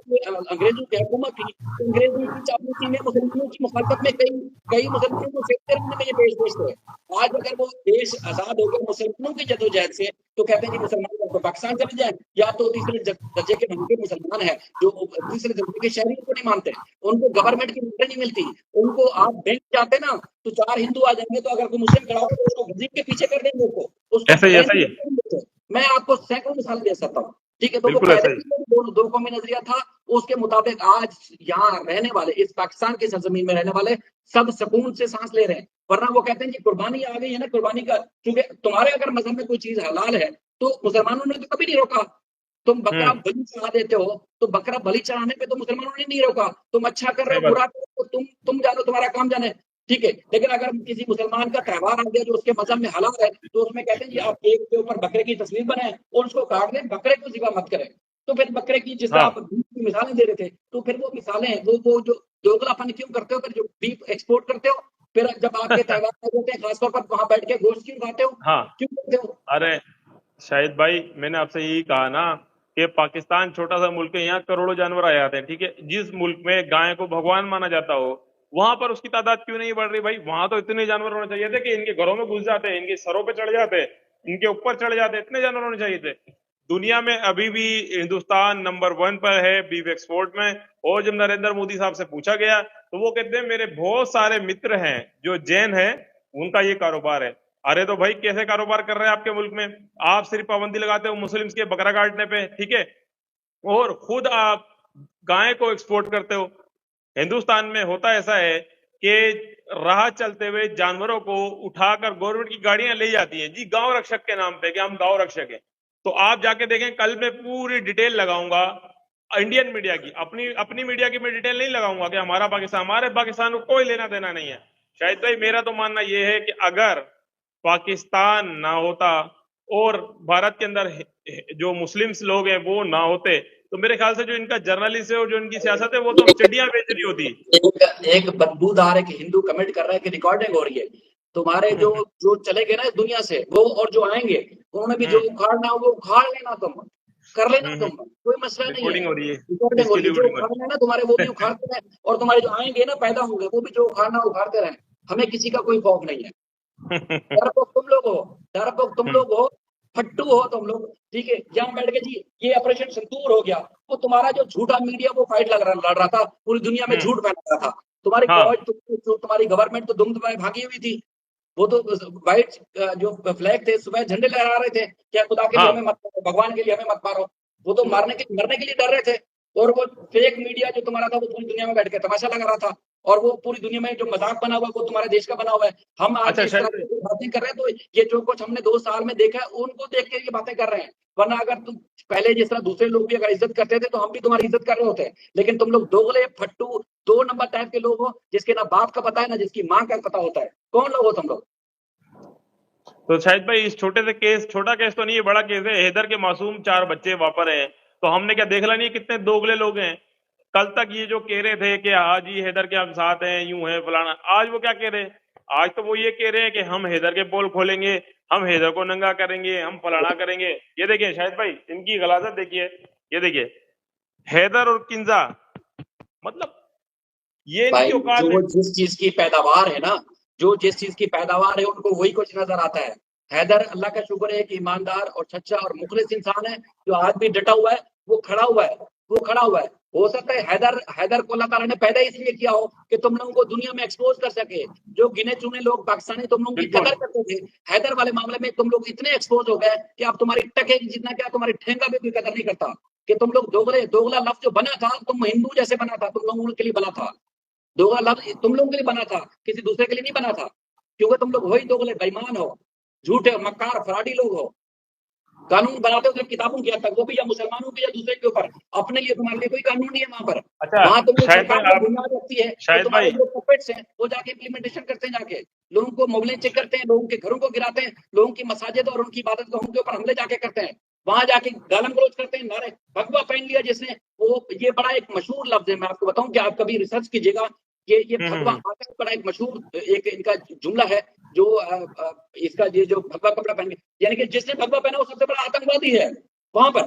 अंग्रेजों की हुकूमत थी, तो अंग्रेजों की चापलूसी में मुसलमानों की मुखालफत में कई कई मुसलमानों को शहीद करने में ये पेश पेश थे। आज अगर वो देश आजाद हो गया मुसलमानों की जदोजहद से, तो कहते हैं जी मुसलमान तो पाकिस्तान चले जाए, या तो तीसरे दर्जे के ढंग के मुसलमान है जो तीसरे दर्जे के शहरी को नहीं मानते, उनको गवर्नमेंट की नौकरी नहीं मिलती, उनको आप बैंक जाते ना तो चार हिंदू आ जाएंगे, तो अगर कोई मुस्लिम खड़ा होगा तो उसको वजीर के पीछे कर देंगे, उसको ऐसा ही बैंक ऐसा ही। मैं आपको सैकड़ों मिसाल दे सकता हूँ। ठीक है, तो वो बिल्कुल ऐसा कायदे ही। दो कौमी नजरिया था, उसके मुताबिक आज यहाँ रहने वाले, इस पाकिस्तान की सरजमीन में रहने वाले सब सुकून से सांस ले रहे हैं। वरना वो कहते हैं कि कुर्बानी आ गई है ना, कुर्बानी का, क्योंकि तुम्हारे अगर मजहब में कोई चीज हलाल है तो मुसलमानों ने तो कभी नहीं रोका। तुम बकरा बलि चढ़ा देते हो, तो बकरा बलि चढ़ाने पे तो मुसलमानों ने नहीं रोका। तुम अच्छा कर रहे सही हो, बात। बुरा कर रहे हो, तुम जानो, तुम्हारा काम जाने। ठीक है। लेकिन अगर किसी मुसलमान का त्योहार आ गया जो उसके मजहब में हलाल है, तो उसमें कहते हैं जी आप केक के ऊपर बकरे की तस्वीर बनाएं और उसको काट दें, बकरे को ज़िबा मत करें। तो फिर बकरे की, जिस तरह हाँ। आप बीफ की मिसालें दे रहे थे, तो फिर वो मिसालें, वो जो दोगलापन क्यों करते हो? फिर जो बीफ एक्सपोर्ट करते हो, फिर जब आपके त्योहार आ जाते हैं, खासतौर पर वहां बैठ के गोश्त क्यों खाते हो? हाँ। क्यों करते हो? अरे शाहिद भाई, मैंने आपसे यही कहा ना कि पाकिस्तान छोटा सा मुल्क है, यहाँ करोड़ों जानवर आ जाते हैं, ठीक है। जिस मुल्क में गाय को भगवान माना जाता हो, वहां पर उसकी तादाद क्यों नहीं बढ़ रही भाई? वहां तो इतने जानवर होने चाहिए थे कि इनके घरों में घुस जाते हैं, इनके सरों पे चढ़ जाते हैं, इनके ऊपर चढ़ जाते हैं, इतने जानवर होने चाहिए थे। दुनिया में अभी भी हिंदुस्तान नंबर 1 पर है बीफ एक्सपोर्ट में। और जब नरेंद्र मोदी साहब से पूछा गया तो वो कहते हैं मेरे बहुत सारे मित्र हैं जो जैन हैं, उनका ये कारोबार है। अरे तो भाई कैसे कारोबार कर रहे हैं आपके मुल्क में? आप सिर्फ पाबंदी लगाते हो मुस्लिम्स के बकरा काटने पे, ठीक है, और खुद आप गाय को एक्सपोर्ट करते हो। हिंदुस्तान में होता ऐसा है कि राह चलते हुए जानवरों को उठाकर गवर्नमेंट की गाड़ियां ले जाती हैं जी, गांव रक्षक के नाम पे कि हम गांव रक्षक हैं। तो आप जाके देखें, कल मैं पूरी डिटेल लगाऊंगा इंडियन मीडिया की, अपनी अपनी मीडिया की मैं डिटेल नहीं लगाऊंगा कि हमारे पाकिस्तान को कोई लेना देना नहीं है। शायद भाई मेरा तो मानना यह है कि अगर पाकिस्तान ना होता और भारत के अंदर जो मुस्लिम्स लोग हैं वो ना होते, तो मेरे ख्याल से जो इनका जर्नलिस्ट है और जो इनकी सियासत है वो तो चिड़िया बेच रही होती। एक बदबूदार एक हिंदू कमेंट कर रहा है कि रिकॉर्डिंग हो रही है। तुम्हारे जो जो चले गए ना इस दुनिया से, वो और जो आएंगे, उन्होंने भी जो उखाड़ना हो वो उखाड़ लेना, तुम कर लेना, तुम कोई मसला नहीं है। रिकॉर्डिंग हो रही है, रिकॉर्डिंग हो इसकी रही है, जो रिकॉर्डिंग हो उखाड़ना है ना तुम्हारे वो भी उखाड़ते रहे, और तुम्हारे जो आएंगे ना पैदा होंगे वो भी जो उखाड़ना उखाड़ते रहे। हमें किसी का कोई खौफ नहीं है। रही है। डरपोक तुम लोग हो, डरपोक तुम लोग हो, फट्टू हो तुम लोग, ठीक है। जहां बैठ के जी ये ऑपरेशन संतूर हो गया, वो तुम्हारा जो झूठा मीडिया वो फाइट लड़ रहा था, पूरी दुनिया में झूठ फैला रहा था। तुम्हारी हाँ। फौज, तुम्हारी गवर्नमेंट तो दुम दबाए भागी हुई थी। वो तो व्हाइट जो फ्लैग थे, सुबह झंडे लहरा रहे थे, क्या खुदा के लिए हाँ। हमें मत मारो, भगवान के लिए हमें मत मारो। वो तो मरने के लिए डर रहे थे। और वो फेक मीडिया जो तुम्हारा था वो पूरी दुनिया में बैठ के तमाशा लगा रहा था। और वो पूरी दुनिया में जो मजाक बना हुआ है वो तुम्हारे देश का बना हुआ है। हम आज अच्छा इस तरह शायद, की बातें कर रहे हैं तो ये जो कुछ हमने 2 साल में देखा है उनको देख के ये बातें कर रहे हैं। वरना अगर तुम पहले जिस तरह दूसरे लोग भी अगर इज्जत करते थे तो हम भी तुम्हारी इज्जत कर रहे होते। लेकिन तुम लोग दोगले फट्टू 2 नंबर टाइप के लोग हो, जिसके ना बाप का पता है ना जिसकी माँ का पता होता है। कौन लोग हो तुम लोग? तो शायद भाई इस छोटे से केस, छोटा केस तो नहीं है, बड़ा केस है। हैदर के मासूम 4 बच्चे वहां पर हैं, तो हमने क्या देखला नहीं कितने दोगले लोग हैं? कल तक ये जो कह रहे थे कि हाँ जी हैदर के हम साथ हैं, यूं है फलाना, आज वो क्या कह रहे हैं? आज तो वो ये कह रहे हैं कि हम हैदर के पोल खोलेंगे, हम हैदर को नंगा करेंगे, हम फलाना करेंगे। ये देखिए शायद भाई इनकी गलाजत देखिए, ये देखिए हैदर और किंजा, मतलब ये भाई इनकी औकात है। जो जिस चीज की पैदावार है ना, जो जिस चीज की पैदावार है उनको वही कुछ नजर आता है। हैदर अल्लाह का शुक्र है कि ईमानदार और सच्चा और मुखलिस इंसान है, जो आज भी डटा हुआ है, वो खड़ा हुआ है, वो खड़ा हुआ है। हो सकता है हैदर हैदर को अल्लाह ताला ने पैदा इसलिए किया हो कि तुम लोगों को दुनिया में एक्सपोज कर सके। जो गिने चुने लोग पाकिस्तानी तुम लोगों की बिल्कुल। कदर करते थे, हैदर वाले मामले में तुम लोग इतने एक्सपोज हो गए कि अब तुम्हारी टके जितना क्या तुम्हारी ठेंगा भी कोई कदर नहीं करता। कि तुम लोग दोगला लफ्ज जो बना था, तुम हिंदू जैसे बना था, तुम लोगों के लिए बना था। दोगला लफ्ज तुम लोगों के लिए बना था, किसी दूसरे के लिए नहीं बना था। क्योंकि तुम लोग वही दोगले बेईमान हो, झूठे मक्कार फराडी लोग हो। कानून बनाते हो सिर्फ किताबों की हद तक, वो भी या मुसलमानों के या दूसरे के ऊपर। अपने लिए तुम्हारे लिए कोई कानून नहीं है वहां पर। अच्छा वहां तुम शायद भाई सरकार को आप, बुनियाद रखती है तो शायद तुम्हारे भाई, जो पपेट्स हैं वो जाके इम्प्लीमेंटेशन करते हैं, जाके लोगों को मोबाइल चेक करते हैं, लोगों के घरों को गिराते हैं, लोगों की मसाजिद और उनकी इबादत गाहों के ऊपर हमले जाके करते हैं। वहां जाके गालम गलौज करते हैं, नारे भगवा पहन लिया जिसने, वो ये बड़ा एक मशहूर लफ्ज है। मैं आपको बताऊं कि आप कभी रिसर्च कीजिएगा। ये भगवा हम्म। आता बड़ा एक मशहूर एक इनका जुमला है। जो इसका ये जो भगवा कपड़ा पहन के, यानी कि जिसने भगवा पहना वो सबसे बड़ा आतंकवादी है वहां पर।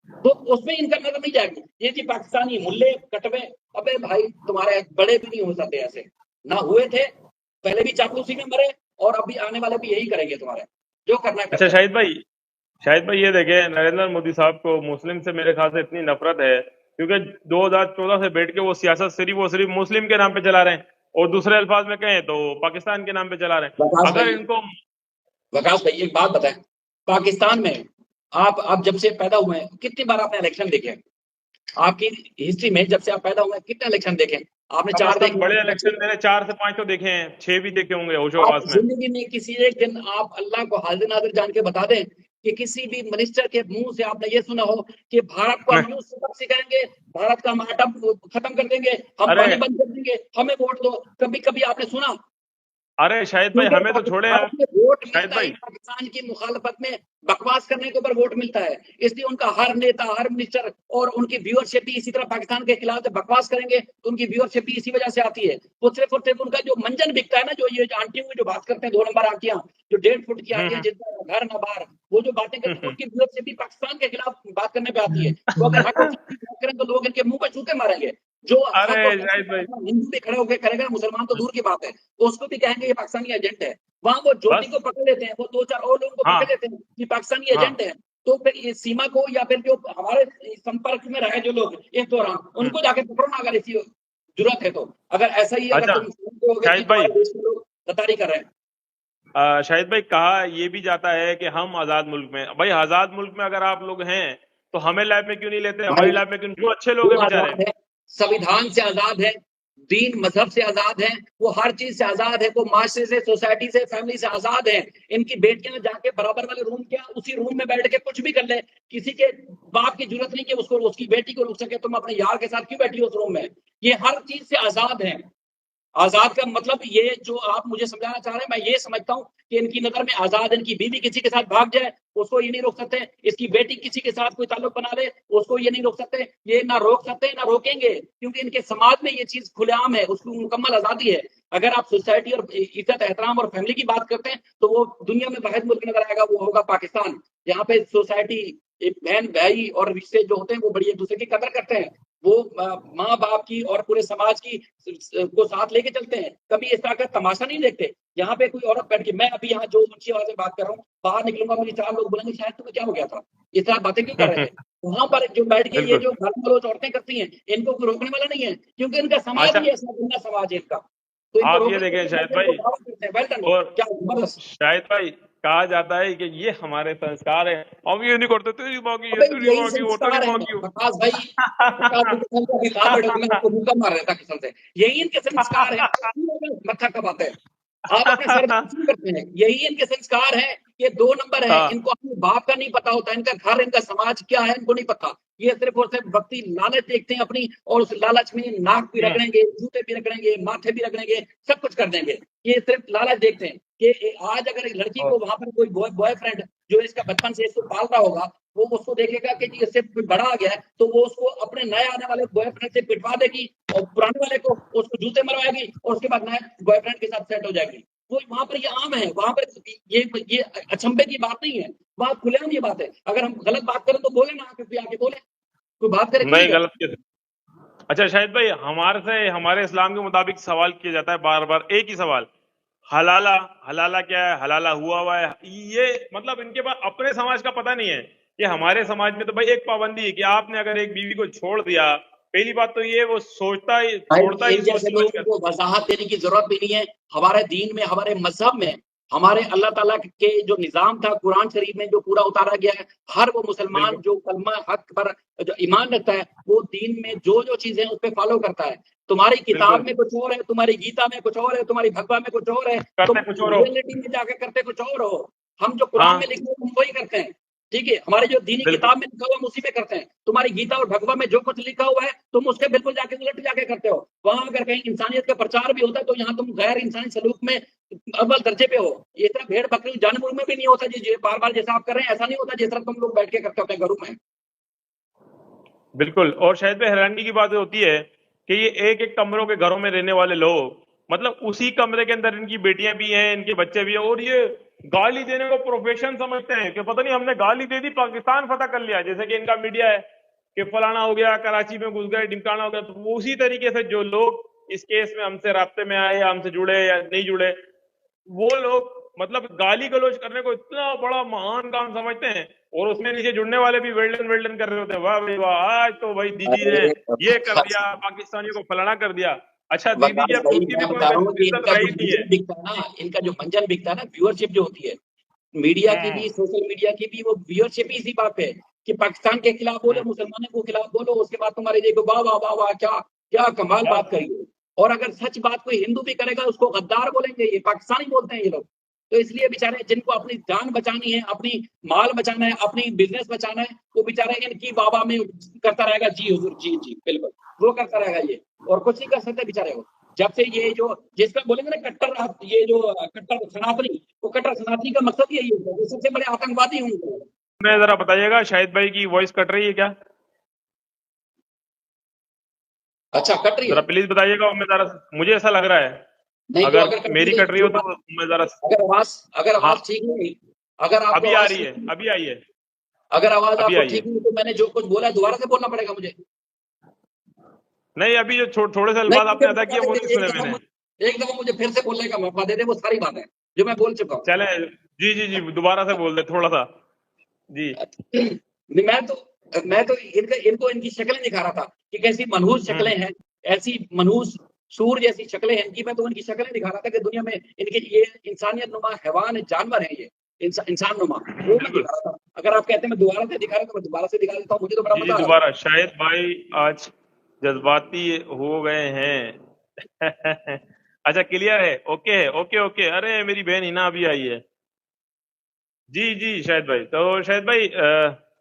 तो उसमें इनका नजर नहीं जाएगी। ये जी पाकिस्तानी मुल्ले कटवे, अबे भाई तुम्हारे बड़े भी नहीं हो सकते ऐसे, ना हुए थे पहले भी चापलूसी में मरे, और अभी आने वाले भी यही करेंगे तुम्हारे, जो करना है अच्छा करते हैं। शाहिद भाई ये देखे, नरेंद्र मोदी साहब को मुस्लिम से मेरे ख्याल से इतनी नफरत है क्योंकि 2014 से बैठ के वो सियासत सिर्फ मुस्लिम के नाम पे चला रहे हैं, और दूसरे अल्फाज में कहें तो पाकिस्तान के नाम पे चला रहे हैं। वकास अगर भाई, इनको, वकास भाई एक बात बताएं। पाकिस्तान में आप जब से पैदा हुए हैं कितनी बार आपने इलेक्शन देखे? आपकी हिस्ट्री में जब से आप पैदा हुए हैं कितने इलेक्शन देखे? आपने कम 4 अज कम देखे बड़े हैं? इलेक्शन मैंने 4 से 5 तो देखे हैं, 6 भी देखे होंगे होशो आप हवास में। जिंदगी में किसी एक दिन आप अल्लाह को हाजिर नाजिर जान के बता दें कि किसी भी मिनिस्टर के मुंह से आपने ये सुना हो कि भारत को हम यूं सबक सिखाएंगे, भारत का हम आटम खत्म कर देंगे, हम अरे पानी बंद कर देंगे, हमें वोट दो? कभी कभी आपने सुना? अरे शाहिद भाई, क्योंकि हमें तो छोड़े भारत यार। में वोट शाहिद मिलता ही भाई, पाकिस्तान की मुखालफत में बकवास करने के ऊपर वोट मिलता है, इसलिए उनका हर नेता, हर मिनिस्टर और उनकी व्यूअरशिप भी इसी तरह पाकिस्तान के खिलाफ जब बकवास करेंगे तो उनकी व्यूअरशिप भी इसी वजह से आती है। वो सिर्फ और सिर्फ उनका जो मंजन बिकता है ना, जो ये आंटियों की जो बात करते हैं 2 नंबर आंटियां, जो 1.5 फुट की आंटियां, जिनका घर ना बाहर, वो जो बातें करते हैं, उनकी व्यूअरशिप भी पाकिस्तान के खिलाफ बात करने पे आती है। तो अगर हक की बात करें तो लोग इनके मुंह पर जूते मारेंगे। जो अरे हक और शाहिद भाई, हिंदू भी खड़े होकर करेगा, मुसलमान तो दूर की बात है, तो उसको भी कहेंगे ये पाकिस्तानी एजेंट है। वहां वो ज्योति बस। को पकड़ लेते हैं, वो 2-4 और लोगों को हाँ पकड़ लेते हैं कि पाकिस्तानी हाँ। एजेंट है। तो फिर ये सीमा को या फिर जो हमारे संपर्क में रहे जो लोग इस दौरान, उनको जाके पकड़ो ना, अगर इसी जरूरत है तो। अगर ऐसा ही अगर अच्छा तुम समझते कि शाहिद भाई, तुम्हारे देश के लोग गद्दारी कर रहे हैं। शाहिद भाई, कहा ये भी जाता है कि हम आजाद मुल्क में, भाई आजाद मुल्क में अगर आप लोग हैं तो हमें लैब में क्यों नहीं लेते, भाई हमारी लैब में क्यों, जो अच्छे लोग वो हैं बेचारे। आजाद है, संविधान से आजाद है, दीन मजहब से आजाद है, वो हर चीज से आजाद है, वो माशरे से, सोसाइटी से, फैमिली से आजाद है। इनकी बेटियां जाके बराबर वाले रूम, क्या उसी रूम में बैठ के कुछ भी कर ले, किसी के बाप की जरूरत नहीं कि उसको, उसकी बेटी को रोक सके, तुम अपने यार के साथ क्यों बैठी हो उस रूम में? ये हर चीज से आजाद है। आजाद का मतलब ये जो आप मुझे समझाना चाह रहे हैं, मैं ये समझता हूँ कि इनकी नजर में आजाद, इनकी बीवी किसी के साथ भाग जाए उसको ये नहीं रोक सकते, इसकी बेटी किसी के साथ कोई ताल्लुक बना ले उसको ये नहीं रोक सकते, ये ना रोक सकते ना रोकेंगे, क्योंकि इनके समाज में ये चीज खुलेआम है, उसकी मुकम्मल आजादी है। अगर आप सोसाइटी और इज्जत, एहतराम और फैमिली की बात करते हैं तो वो दुनिया में वाहिद मुल्क नजर आएगा, वो होगा पाकिस्तान, जहाँ पे सोसाइटी, बहन भाई और रिश्ते जो होते हैं वो बड़ी एक दूसरे की कदर करते हैं। वो माँ बाप की और पूरे समाज की को साथ लेके चलते हैं, कभी इस तरह का तमाशा नहीं देखते। यहाँ पे कोई औरत बैठ के, मैं अभी यहाँ जो ऊंची आवाज में बात कर रहा हूँ, बाहर निकलूंगा मुझे 4 लोग बोलेंगे शायद तुम्हें क्या हो गया था, इस तरह बातें क्यों कर रहे थे? वहां पर जो बैठ के ये बिल्कुल। जो गाली गलौज औरतें करती हैं, इनको कोई रोकने वाला नहीं है, क्योंकि इनका समाज अच्छा ही ऐसा गंदा समाज है इनका। तो इनको आप ये रोकने देखें के शाहिद लिए इनको भाई, दावा करते हैं, वेल डन, और क्या जबरदस्त। शाहिद भाई, कहा जाता है कि ये हमारे संस्कार है, हम ये नहीं करते, अबे तेरी यही माँ की हो, तेरी संस्कार है माँ की हो। प्रकाश भाई, प्रकाश जी कसम से, अभी कहा बैठो तो मैं आपको मुक्का मार रहा था कसम से, यही इनके संस्कार है, मत्था कबाते हैं, आप अपने सर क्यों करते हैं? यही इनके संस्कार है, ये 2 नंबर है, हाँ। इनको अपने बाप का नहीं पता होता, इनका घर, इनका समाज क्या है इनको नहीं पता। ये सिर्फ और सिर्फ भक्ति लालच देखते हैं अपनी, और उस लालच में नाक भी हम्म। रगड़ेंगे, जूते भी रगड़ेंगे, माथे भी रगड़ेंगे, सब कुछ कर देंगे। ये सिर्फ लालच देखते हैं कि आज अगर एक लड़की को वहां पर कोई बॉयफ्रेंड जो इसका बचपन से इसको पाल रहा होगा, वो उसको देखेगा कि जी इससे बड़ा आ गया है, तो वो उसको अपने नए आने वाले बॉयफ्रेंड से पिटवा देगी, और पुराने वाले को उसको जूते मरवाएगी, और उसके बाद नए बॉयफ्रेंड के साथ सेट हो जाएगी। वो वहां पर ये आम है, वहां पर ये अचंभे की बात नहीं है, वहां खुलेआम ये बात है। अगर हम गलत बात करें तो बोले ना, आके आके बोले, कोई बात करे क्यों नहीं नहीं, करता? गलत कैसे। अच्छा शाहिद भाई, हमारे से, हमारे इस्लाम के मुताबिक सवाल किया जाता है बार बार, एक ही सवाल, हलाला, हलाला क्या है, हलाला हुआ है, ये मतलब इनके पास अपने समाज का पता नहीं है कि हमारे समाज में तो भाई एक पाबंदी है कि आपने अगर एक बीवी को छोड़ दिया, पहली बात तो ये वो सोचता ही, छोड़ता भाई ही इन सोच जैसे समझ लोगों कर। को वजाहत देने की जरूरत भी नहीं है। हमारे दीन में, हमारे मजहब में, हमारे अल्लाह ताला के जो निजाम था कुरान शरीफ में जो पूरा उतारा गया है, हर वो मुसलमान बिल्कुल जो कलमा हक पर जो ईमान रखता है, वो दीन में जो जो चीजें उस पर फॉलो करता है। तुम्हारी किताब बिल्कुल। में कुछ और है, तुम्हारी गीता में कुछ और है, तुम्हारी भगवा में कुछ और है, तुम करते कुछ और हो। रियलिटी में जाकर करते कुछ और हो। हम जो कुरान में हाँ। लिखे हम वही करते हैं, ठीक है? हमारी जो दीनी बिल्कुल। किताब में लिखा हुआ हम उसी पे करते हैं। तुम्हारी गीता और भगवा में जो कुछ लिखा हुआ है तुम उसके बिल्कुल जाके उलट जाके करते हो। वहां अगर कहीं इंसानियत का प्रचार भी होता है तो यहाँ तुम गैर इंसानी सलूक में अव्वल दर्जे पे हो। ये तरह भेड़ बकरी जानवरों में भी नहीं होता, जी बार बार जैसा आप कर रहे हैं ऐसा नहीं होता जिस तरह तुम लोग बैठ के करते हो अपने घरों में। बिल्कुल, और शायद में हैरानी की बात होती है कि ये एक एक कमरों के घरों में रहने वाले लोग, मतलब उसी कमरे के अंदर इनकी बेटियां भी हैं, इनके बच्चे भी हैं, और ये गाली देने को प्रोफेशन समझते हैं कि पता नहीं हमने गाली दे दी, पाकिस्तान फतह कर लिया, जैसे कि इनका मीडिया है कि फलाना हो गया, कराची में घुस गए, ढिमकाना हो गया। तो वो उसी तरीके से जो लोग इस केस में हमसे राब्ते में आए या हमसे जुड़े या नहीं जुड़े, वो लोग मतलब गाली गलौज करने को इतना बड़ा महान काम समझते हैं, और उसमें नीचे जुड़ने वाले भी वेल्डन वेल्डन कर रहे होते हैं, वाह भाई वाह, आज तो भाई दीदी ने अरे ये कर दिया, पाकिस्तानियों को फलाना कर दिया। अच्छा दीदी की वकास अब भाई खुद की भी मैं कोई बता रहा हूँ कि इज्जत इनका जो रही नहीं है। मंजन बिकता है ना, इनका जो मंजन बिकता है ना, व्यूअरशिप जो होती है मीडिया की हम्म। भी, सोशल मीडिया की भी, वो व्यूअरशिप ही इसी बात पे कि पाकिस्तान के खिलाफ बोलो, हम्म। मुसलमानों के खिलाफ बोलो, उसके बाद तुम्हारे देखो वाह वाह वाह वाह, क्या क्या कमाल बात बस। करी है। और अगर सच बात कोई हिंदू भी करेगा उसको गद्दार बोलेंगे, ये पाकिस्तानी बोलते हैं ये लोग। तो इसलिए बेचारे जिनको अपनी जान बचानी है, अपनी माल बचाना है, अपनी बिजनेस बचाना है, वो बेचारे इनकी वाह में करता रहेगा, जी हुजूर, जी जी बिल्कुल, वो करता रहेगा ये, और कुछ नहीं कर सकते बेचारे वो। जब से ये जो जिसका बोलेंगे ना कट्टर, ये जो कट्टर सनातनी, वो कट्टर सनातनी का मकसद यही होता है, वो सबसे बड़े आतंकवादी होंगे। मैं जरा बताइएगा, शाहिद भाई की वॉइस कट रही है क्या? अच्छा, कट रही जरा है? प्लीज बताइएगा, मैं जरा, मुझे ऐसा लग रहा है नहीं तो अगर अगर कट मेरी रही है कट रही हो तो तो मैं जरा। अगर हाँ, आवाज ठीक नहीं, अगर आपको अभी आ आवाज रही है, ठीक, अभी आई है, अगर आवाज अभी आपको आई है। ठीक नहीं, तो मैंने जो कुछ बोला है दोबारा से बोलना पड़ेगा मुझे? नहीं, अभी जो थोड़े से नहीं अल्फाज तो आपने फिर अदा मौका किए दे वो दे, नहीं सुने मैंने। एक दफा मुझे फिर से बोलने का मौका दे दे, वो सारी बात है जो मैं बोल चुका हूँ। चले, जी जी जी, दोबारा से बोल दे थोड़ा सा। जी। नहीं, मैं तो इनका इनको इनकी शक्लें दिखा रहा था कि कैसी मनहूस शक्लें हैं, ऐसी मनहूस सूर जैसी शक्लें हैं इनकी। मैं तो उनकी शक्लें दिखा रहा था कि दुनिया में इनके ये इंसानियत नुमा हैवान जानवर है, ये इंसान नुमा, वो मैं बिल्कुल। दिखा रहा था। अगर आप कहते हैं मैं दोबारा से दिखा रहा तो मैं दोबारा से दिखा देता हूँ, मुझे तो बड़ा जी जी, मजा आ रहा दोबारा। शाहिद भाई आज जज्बाती हो गए हैं। अच्छा, क्लियर है, ओके है, ओके ओके। अरे मेरी बहन हिना अभी आई है। जी जी शाहिद भाई, तो शाहिद भाई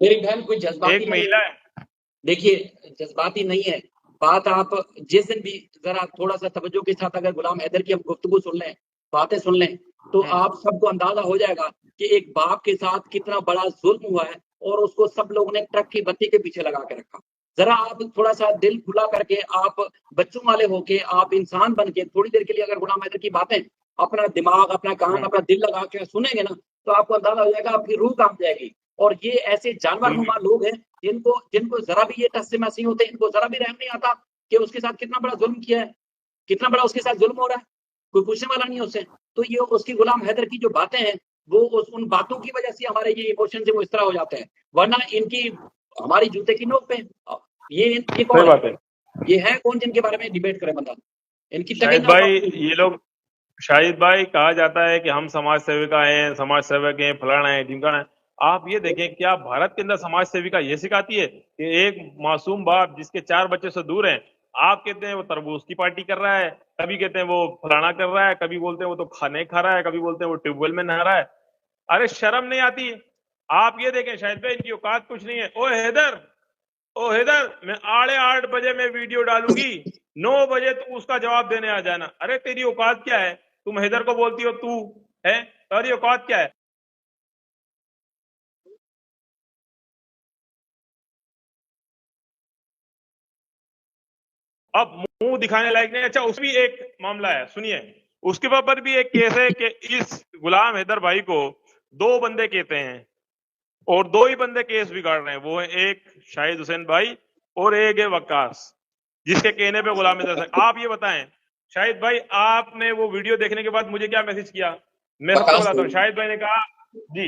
मेरी बहन कोई जज्बाती एक नहीं महिला है। है। देखिए, जज्बाती नहीं है बात। आप जिस दिन भी जरा थोड़ा सा तवज्जो के साथ अगर गुलाम हैदर की हम गुफ्तगू सुन लें, बातें सुन लें, तो हम्म, आप सबको अंदाजा हो जाएगा कि एक बाप के साथ कितना बड़ा जुल्म हुआ है, और उसको सब लोगों ने ट्रक की बत्ती के पीछे लगा के रखा। जरा आप थोड़ा सा दिल खुला करके, आप बच्चों वाले होके, आप इंसान बन के थोड़ी देर के लिए अगर गुलाम हैदर की बातें अपना दिमाग, अपना कान, हम्म, अपना दिल लगा के सुनेंगे ना, तो आपको अंदाजा हो जाएगा, आपकी रूह काम जाएगी। और ये ऐसे जानवर बिल्कुल। नुमा लोग हैं जिनको जिनको जरा भी ये टस से मसी होते हैं, इनको जरा भी रहम नहीं आता कि उसके साथ कितना बड़ा जुल्म किया है, कितना बड़ा उसके साथ जुल्म हो रहा है, कोई पूछने वाला नहीं है उससे। तो ये उसकी गुलाम हैदर की जो बातें हैं, वो उन बातों की वजह से हमारे ये इमोशन से वो इस तरह हो जाते हैं, वरना इनकी हमारी जूते की नोक पे। ये सही कौन बात है। है? ये है कौन जिनके बारे में डिबेट करे बंदा? इनकी तगई शाहिद ना भाई, उखाड़। ये लोग, शाहिद भाई कहा जाता है कि हम समाज सेविका हैं, समाज सेवक हैं, फलाना है, ढिमकाना है। आप ये देखें, क्या भारत के अंदर समाज सेविका ये सिखाती है कि एक मासूम बाप जिसके 4 बच्चे से दूर हैं, आप कहते हैं वो तरबूज की पार्टी कर रहा है, कभी कहते हैं वो फलाना कर रहा है, कभी बोलते हैं वो तो खाने खा रहा है, कभी बोलते हैं वो ट्यूबवेल में नहा रहा है। अरे शर्म नहीं आती है? आप ये देखें शाहिद भाई, इनकी औकात कुछ नहीं है। ओ हैदर, मैं 8:30 बजे मैं वीडियो डालूंगी, 9 बजे तू उसका जवाब देने आ जाना। अरे तेरी औकात क्या है? तुम हैदर को बोलती हो तू है, तेरी औकात क्या है? अब मुंह दिखाने लायक नहीं। अच्छा, उसमें भी एक मामला है, सुनिए। उसके ऊपर भी एक केस है कि इस गुलाम हैदर भाई को 2 बंदे कहते हैं, और 2 ही बंदे केस बिगाड़ रहे हैं। वो है एक शाहिद हुसैन भाई, और एक है वक्कास, जिसके कहने पे गुलाम हैदर साहब। आप ये बताएं शाहिद भाई, आपने वो वीडियो देखने के बाद मुझे क्या मैसेज किया? मैं सबको बकवास बताता हूँ। नहीं। शाहिद भाई ने कहा, जी,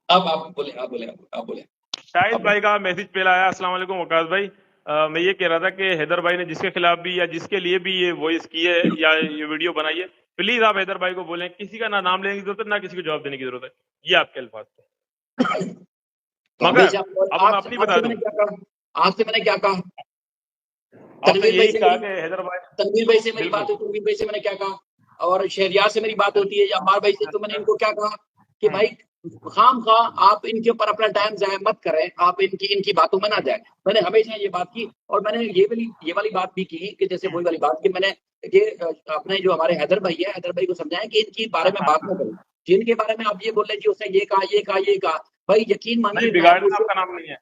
अब आप बोले, आप बोले, आप बोले, शाहिद आप भाई बोले। का मैसेज पहला आया, अस्सलाम वालेकुम वकास भाई, मैं ये कह रहा था कि हैदर भाई ने जिसके खिलाफ भी या जिसके लिए भी ये वॉइस की है या ये वीडियो बनाई है, प्लीज आप हैदर भाई को बोलें, किसी का ना नाम लेने की जरूरत है, ना किसी को जवाब देने की जरूरत है। ये आपके अल्फाज थे। मगर हमेशा। और अब मैं अपनी बता आपसे दूं, मैंने क्या कहा? आपसे मैंने क्या कहा? आपने तनवीर भाई यही से कहा मेरी कि हैदर भाई, तनवीर भाई से मेरी बात बिल्कुल। हुई, तनवीर भाई से मैंने क्या कहा? और शहरियार से मेरी बात होती है, या अम्मार भाई से, तो मैंने इनको क्या कहा कि भाई खाम खा आप इनके ऊपर अपना टाइम जाया मत करें, आप इनकी इनकी बातों में ना जाए। मैंने हमेशा ये बात की, और मैंने ये वाली बात भी की कि जैसे वही वाली बात कि मैंने ये अपने जो हमारे हैदर भाई है, हैदर भाई को समझाया कि इनकी बारे में बात ना करें, जिनके बारे में आप ये बोल रहे हैं कि उसने ये कहा, ये कहा, ये कहा। भाई यकीन नहीं, मानिए, मैं बिगाड़ना आपका नाम नहीं है,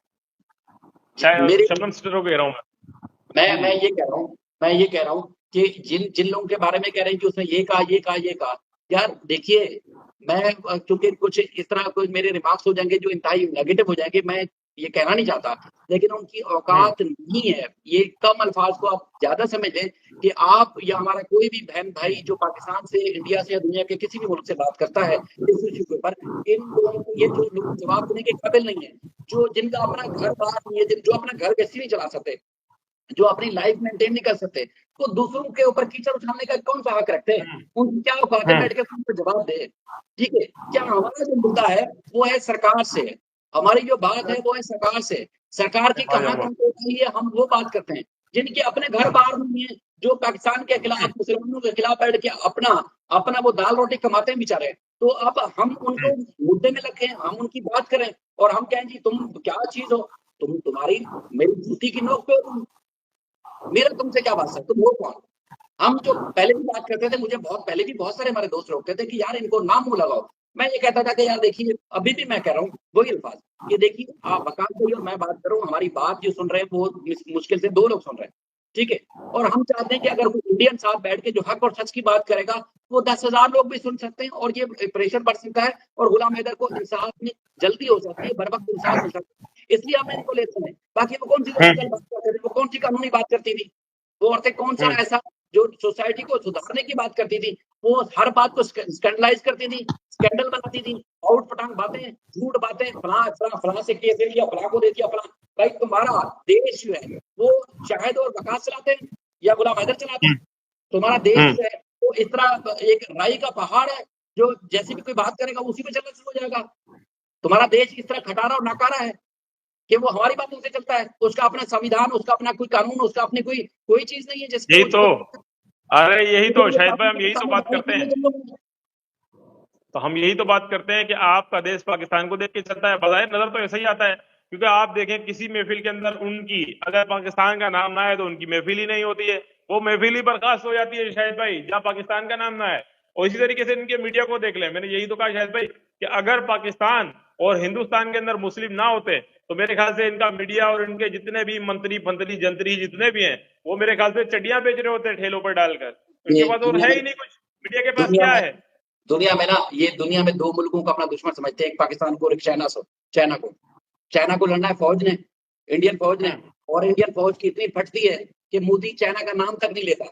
चाहे मेरे शबनम सिस्टर को कह रहा हूँ मैं मैं। जी मैं जी। ये कह रहा हूँ मैं ये कह रहा हूँ कि जिन जिन लोगों के बारे में कह रहे हैं कि उसने ये कहा, ये कहा, ये कहा, यार देखिए, मैं क्योंकि कुछ इस तरह कुछ मेरे रिमार्क्स हो जाएंगे जो इंतहाई नेगेटिव हो जाएंगे, मैं ये कहना नहीं चाहता, लेकिन उनकी हम्म, औकात नहीं है। ये कम अल्फाज को आप ज्यादा समझ लें कि आप या हमारा कोई भी बहन भाई जो पाकिस्तान से, इंडिया से या दुनिया के किसी भी मुल्क से बात करता है इस इश्यू के ऊपर, इन लोगों को ये जो लोग जवाब देने के काबिल नहीं है, जो जिनका अपना घर बार नहीं है, जो अपना घर गैसी नहीं चला सकते, जो अपनी लाइफ मेंटेन नहीं कर सकते, तो दूसरों के ऊपर कीचड़ उठाने का कौन सा हक रखते हैं? हम्म, उनकी क्या औकात है हम्म, बैठ के उनको जवाब दे? ठीक है, क्या हमारा जो मुद्दा है वो है सरकार से, हमारी जो बात है वो है सरकार से। सरकार की माजा कहाँ हुआ। कमजोर रही है, हम वो बात करते हैं। जिनके अपने घर बाहर नहीं है, जो पाकिस्तान के खिलाफ, मुसलमानों के खिलाफ बैठ के अपना अपना वो दाल रोटी कमाते हैं बेचारे, तो अब हम उनको मुद्दे में रखें, हम उनकी बात करें और हम कहें जी तुम क्या चीज हो, तुम्हारी मेरी जूती की नोक पे हो तुम, मेरा तुमसे क्या वास्ता, तुम हो कौन। हम जो पहले भी बात करते थे, मुझे बहुत पहले भी बहुत सारे हमारे दोस्त रोकते थे कि यार इनको नाम मुंह लगाओ। मैं ये कहता था कि यार देखिए, अभी भी मैं कह रहा हूँ वही अल्फाज, कि देखिए आप वकास भाई और मैं बात कर रहा हूँ, हमारी बात जो सुन रहे हैं वो मुश्किल से 2 लोग सुन रहे हैं, ठीक है। और हम चाहते हैं कि अगर कोई इंडियन साहब बैठ के जो हक और सच की बात करेगा, वो 10,000 लोग भी सुन सकते हैं और ये प्रेशर बढ़ सकता है और गुलाम हैदर को इंसाफ में जल्दी हो सकती है, बर वक्त इंसाफ मिल सकता है, इसलिए हम इनको लेते हैं। बाकी वो कौन सी लॉजिकल बात करते थे, वो कौन सी कानूनी बात करती थी, वो औरतें कौन सा ऐसा जो सोसाइटी को सुधारने की बात करती थी, वो हर बात को स्कैंडलाइज करती थी, स्कैंडल बनाती थी, आउट पटांग बातें, झूठ बातें, फला से केस दे दिया, फला को दे दिया, फला। भाई तुम्हारा देश जो है वो शाहिद और वकास चलाते हैं या गुलाम हैदर चलाते हैं? तुम्हारा देश जो है वो इस तरह एक राई का पहाड़ है, जो जैसे भी कोई बात करेगा उसी पे चलना शुरू हो जाएगा। तुम्हारा देश इस तरह खटारा और नाकारा है कि वो हमारी बातों से चलता है, उसका अपना संविधान, उसका अपना कोई कानून, उसका अपनी कोई चीज नहीं है जिसके यही वो तो, अरे यही तो शाहिद भाई, हम कानून यही तो बात करते हैं, सामने तो हम यही तो बात करते हैं कि आपका देश पाकिस्तान को देख के चलता है, बजाय नजर तो ऐसा ही आता है। क्योंकि आप देखें किसी महफिल के अंदर उनकी अगर पाकिस्तान का नाम ना है तो उनकी महफिल ही नहीं होती है, वो महफिल ही बर्खास्त हो जाती है शाहिद भाई, जहां पाकिस्तान का नाम ना है। और इसी तरीके से इनके मीडिया को देख लें, मैंने यही तो कहा शाहिद भाई कि अगर पाकिस्तान और हिंदुस्तान के अंदर मुस्लिम ना होते तो मेरे ख्याल से इनका मीडिया और इनके जितने भी मंत्री फंत्री जंत्री जितने भी हैं, वो मेरे ख्याल से चड्डियां बेच रहे होते हैं ठेलों पर डालकर। इनके पास और दुनिया है में ही नहीं कुछ, मीडिया के पास दुनिया क्या में है? दुनिया में ना, ये दुनिया में 2 मुल्कों को अपना दुश्मन समझते हैं, एक पाकिस्तान को और एक चाइना को लड़ना है फौज ने, इंडियन फौज ने। हम्म। और इंडियन फौज की इतनी फटती है कि मोदी चाइना का नाम तक नहीं लेता,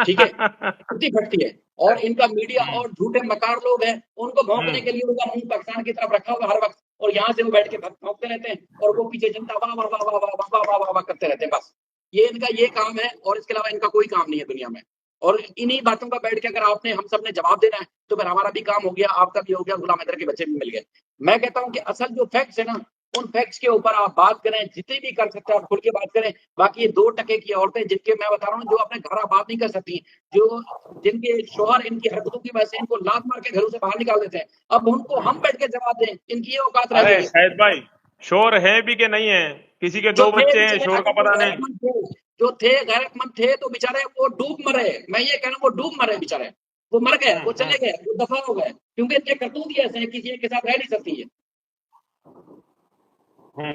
ठीक है, इतनी फटती है। और इनका मीडिया हम्म, और झूठे मकार लोग हैं, उनको भौंकने हम्म, के लिए उनका मुंह पाकिस्तान की तरफ रखा होगा हर वक्त, और यहाँ से वो बैठ के भौंकते रहते हैं और वो पीछे जनता वाह वाह वाह वाह वाह वाह वाह वाह वाह वाह करते रहते हैं, बस ये इनका ये काम है और इसके अलावा इनका कोई काम नहीं है दुनिया में। और इन्हीं बातों का बैठ के अगर आपने हम सब ने जवाब देना है तो फिर हमारा भी काम हो गया, आपका भी हो गया, गुलाम हैदर के बच्चे भी मिल गए। मैं कहता हूँ कि असल जो फैक्ट्स है ना, उन फैक्ट्स के ऊपर आप बात करें, जितनी भी कर सकते हैं आप खुल के बात करें। बाकी ये 2% की औरतें जिनके मैं बता रहा हूँ, जो अपने घर आबाद नहीं कर सकती, जो जिनके शोहर इनकी हरकतों की वजह से इनको लात मार के घरों से बाहर निकाल देते हैं, अब उनको हम बैठ के जवाब दें, इनकी ये औकात रह अरे गई है। शाहिद भाई, शोर है भी कि नहीं है? किसी के जो 2 थे बच्चे हैं, बेचारे, शोर का अगर वो पता नहीं। गैरतमंद थे, जो थे गैरतमंद थे तो बेचारे वो डूब मरे। मैं ये कह रहा हूँ वो डूब मरे बेचारे, वो मर गए, वो चले गए, वो दफा हो गए, क्योंकि इनके करतूत ही ऐसे हैं, किसी एक के साथ रह नहीं सकती है।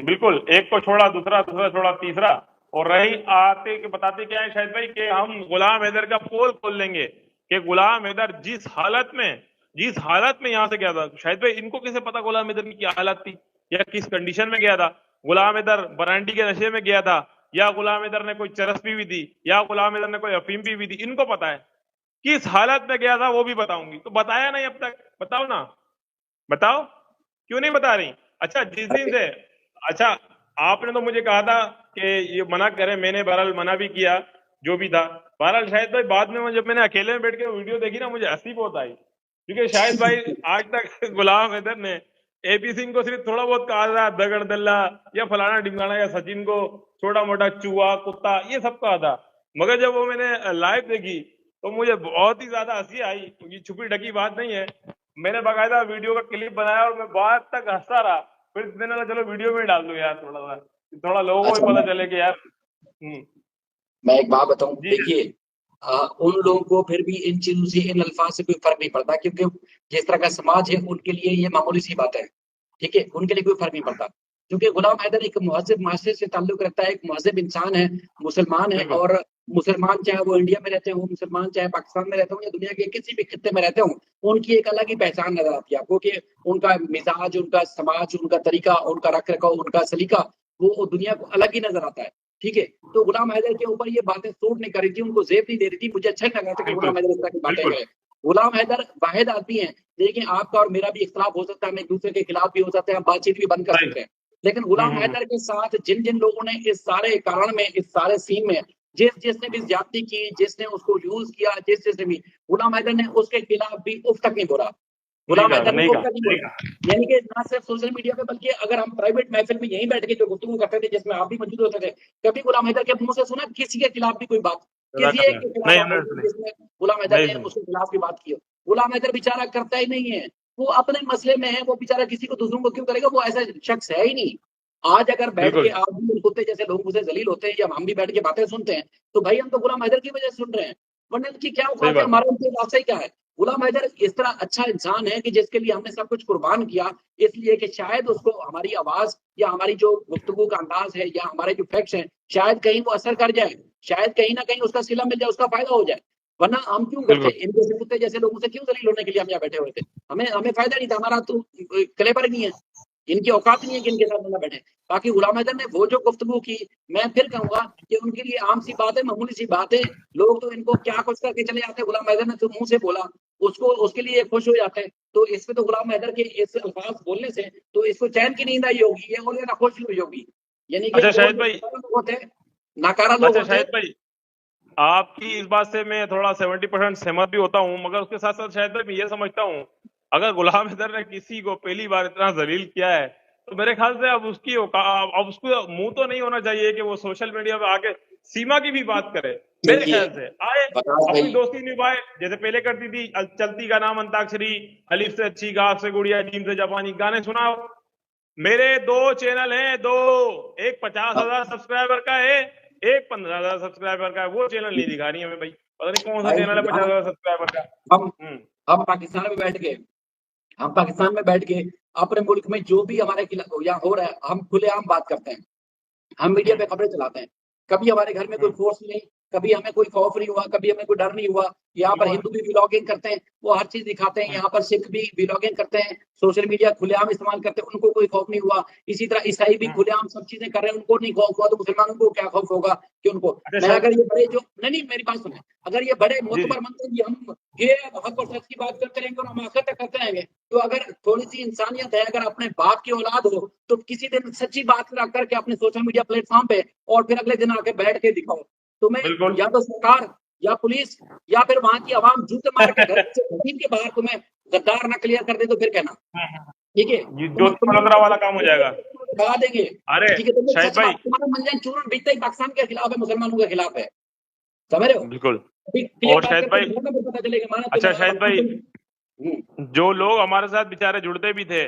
बिल्कुल, एक को छोड़ा दूसरा, दूसरा छोड़ा तीसरा। और रही आते के बताते क्या है शाहिद भाई कि हम गुलाम हैदर का पोल खोल लेंगे कि गुलाम हैदर जिस हालत में यहां से गया था, शाहिद भाई इनको कैसे पता गुलाम हैदर की क्या हालत थी या किस कंडीशन में गया था? गुलाम हैदर बरांडी के नशे में गया था, या गुलाम हैदर ने कोई चरस पी हुई थी, या गुलाम हैदर ने कोई अफीम पी हुई थी, इनको पता है। किस हालत में गया था वो भी बताऊंगी, तो बताया नहीं अब तक, बताओ ना, बताओ, क्यों नहीं बता रही? अच्छा जिस दिन से, अच्छा आपने तो मुझे कहा था कि ये मना करे, मैंने बहरहाल मना भी किया, जो भी था। बहरहाल शायद भाई बाद में जब मैंने अकेले में बैठ के वीडियो देखी ना, मुझे हंसी बहुत आई, क्योंकि शायद भाई आज तक गुलाम हैदर ने एपी सिंह को सिर्फ थोड़ा बहुत कहा था दगड़ दल्ला या फलाना ढिमकाना, या सचिन को छोटा मोटा चूहा कुत्ता, ये सब कहा था। मगर जब वो मैंने लाइव देखी तो मुझे बहुत ही ज्यादा हंसी आई, क्योंकि छुपी ढकी बात नहीं है। मैंने बाकायदा वीडियो का क्लिप बनाया और मैं बहुत तक हंसता रहा। फिर मैंने कहा चलो वीडियो में डाल दो यार, थोड़ा लोगों को अच्छा भी पता चले कि यार। मैं एक बात बताऊं, जी देखिए उन हम्म, लोगों को फिर भी इन चीजों से, इन अल्फाज से कोई फर्क नहीं पड़ता, क्योंकि जिस तरह का समाज है उनके लिए ये मामूली सी बात है, ठीक है, उनके लिए कोई फर्क नहीं पड़ता। क्योंकि गुलाम हैदर एक महज़ब माशरे से ताल्लुक रखता है, एक महज़ब इंसान है, मुसलमान है। बिल्कुल और मुसलमान चाहे वो इंडिया में रहते हो, मुसलमान चाहे पाकिस्तान में रहते हो या दुनिया के किसी भी खित्ते में रहते हो, उनकी एक अलग ही पहचान नजर आती है आपको, कि उनका मिजाज, उनका समाज, उनका तरीका, उनका रख रखाव, उनका सलीका, वो दुनिया को अलग ही नजर आता है, ठीक है। तो गुलाम हैदर के ऊपर ये बातें सूट नहीं कर रही थी, उनको जेब नहीं दे रही थी, मुझे अच्छा नहीं लग रहा था कि बिल्कुल गुलाम हैदर इस तरह की बातें बिल्कुल करें। गुलाम हैदर वाहिद आदमी है, देखिए आपका और मेरा भी इख्तलाफ हो सकता है, हम एक दूसरे के खिलाफ भी हो सकते हैं, हम बातचीत भी बंद कर सही। सकते हैं, लेकिन गुलाम हैदर के साथ जिन जिन लोगों ने इस सारे कारण में, इस सारे सीन में जिसने भी ज्यादती की, जिसने उसको यूज किया, जिसने भी, गुलाम हैदर ने उसके खिलाफ भी उफ तक नहीं बोला। नहीं गुलाम कहा, हैदर ने नहीं उफ कहा, तक नहीं नहीं बोला। कहा। यानी कि ना सिर्फ सोशल मीडिया पे, बल्कि अगर हम प्राइवेट महफिल में यहीं बैठ के जो गुफ्तगू करते थे, जिसमें आप भी मौजूद होते थे, कभी गुलाम हैदर के मुंह से सुना किसी के खिलाफ भी कोई बात, किसी एक के खिलाफ नहीं आप हमने बोलिए सुनी, जिसमें गुलाम हैदर नहीं ने सुनी। उसके खिलाफ की बात की हो? गुलाम हैदर बेचारा करता ही नहीं है, वो अपने मसले में है, वो बेचारा किसी को दूसरों को क्यों करेगा, वो ऐसा शख्स है ही नहीं। आज अगर बैठ के बिल्कुल आप भी कुत्ते जैसे लोगों से जलील होते हैं या हम भी बैठ के बातें सुनते हैं, तो भाई हम तो गुलाम हैदर की वजह से सुन रहे हैं, वरना उनकी क्या सही औकात है, बात है। हमारा उनके वास्ते ही क्या है। गुलाम हैदर इस तरह अच्छा इंसान है कि जिसके लिए हमने सब कुछ कुर्बान किया, इसलिए कि शायद उसको हमारी आवाज या हमारी जो गुफ्तगू का अंदाज है या हमारे जो फैक्ट्स हैं, शायद कहीं वो असर कर जाए, शायद कहीं ना कहीं उसका सिला मिल जाए, उसका फायदा हो जाए। वरना हम क्यों करते, बिल्कुल इन जैसे कुत्ते जैसे लोगों से क्यों जलील होने के लिए हम यहाँ बैठे हुए थे। हमें हमें फायदा नहीं था, हमारा तो क्लेवर नहीं है, इनकी औकात नहीं है कि इनके साथ बंदा बैठे। बाकी गुलाम हैदर ने वो जो गुफ्तगू की, मैं फिर कहूंगा कि उनके लिए आम सी बात है, मामूली सी बात है। लोग तो इनको क्या कुछ करके चले जाते हैं, गुलाम हैदर ने तो मुंह से बोला, उसको उसके लिए खुश हो जाते हैं। तो इसमें तो गुलाम हैदर के इस अल्फाज बोलने से तो इसको चैन की नींद आई होगी, ये और ज्यादा खुश हुई होगी। यानी कि अच्छा और शाहिद जो भाई, लोग होते हैं, नाकारा लोग अच्छा होते हैं। शाहिद भाई, आपकी इस बात से मैं थोड़ा 70% सहमत भी होता हूँ, मगर उसके साथ साथ शायद मैं ये समझता हूँ, अगर गुलाम हैदर ने किसी को पहली बार इतना जलील किया है, तो मेरे ख्याल से अब अब उसको मुंह तो नहीं होना चाहिए कि वो सोशल मीडिया पे आके सीमा की भी बात करे। मेरे देखिए ख्याल से आए, बकास अपनी भाई, दोस्ती निभाए, जैसे पहले करती थी, चलती का नाम अंताक्षरी, अलिफ से अच्छी, गाफ से गुड़िया, जीम से जापानी, गाने सुनाओ। मेरे दो चैनल हैं, दो, एक 50,000 सब्सक्राइबर का है, एक 15,000 सब्सक्राइबर का है, वो चैनल नहीं दिखा रही है हमें भाई, पता नहीं कौन सा भाई चैनल है हम 50,000 सब्सक्राइबर का। हम हम्म। हम पाकिस्तान में बैठ के हम पाकिस्तान में बैठ के अपने मुल्क में जो भी हमारे खिलाफ यहाँ हो रहा है, हम खुलेआम बात करते हैं, हम मीडिया पे हम्म। खबरें चलाते हैं। कभी हमारे घर में कोई हम्म। फोर्स नहीं, कभी हमें कोई खौफ नहीं हुआ, कभी हमें कोई डर नहीं हुआ। यहाँ पर बिल्कुल। हिंदू भी व्लॉगिंग करते हैं, वो हर चीज दिखाते हैं, हम्म। यहाँ पर सिख भी व्लॉगिंग करते हैं, सोशल मीडिया खुलेआम इस्तेमाल करते हैं, उनको कोई खौफ नहीं हुआ। इसी तरह ईसाई भी हम्म। खुलेआम सब चीजें कर रहे हैं, उनको नहीं खौफ हुआ, तो मुसलमानों को क्या खौफ होगा कि उनको। अच्छा मैं शायद, अगर ये बड़े जो नहीं नहीं मेरी बात सुने, अगर ये बड़े जी जी, मोतबर मनते कि हम ये हक और सच की बात करते रहेंगे और हम आखिर तक करते रहेंगे, तो अगर थोड़ी सी इंसानियत है, अगर अपने बाप की औलाद हो, तो किसी दिन सच्ची बात रख करके अपने सोशल मीडिया प्लेटफॉर्म पे और फिर अगले दिन आके बैठ के दिखाओ। तुम्हें बिल्कुल। या तो सरकार या पुलिस या फिर वहां की आवाम जूते मार के घर से घसीट के बाहर तुम्हें गद्दार ना क्लियर कर दे, तो फिर कहना ठीक है, ये ज्योति मल्होत्रा वाला काम हो जाएगा। भगा देंगे। अरे ठीक है, तुम शाहिद सच भाई, बात, तुम्हारा मंजन चूर्ण बीतता ही पाकिस्तान के खिलाफ है, मुसलमानों के खिलाफ है, समझ रहे हो। बिल्कुल। क्लियर और बात शाहिद करके भाई, दिखाओ ना, फिर पता चलेगा माना अच्छा शाहिद भाई, हम्म, जो लोग हमारे साथ बेचारे जुड़ते भी थे,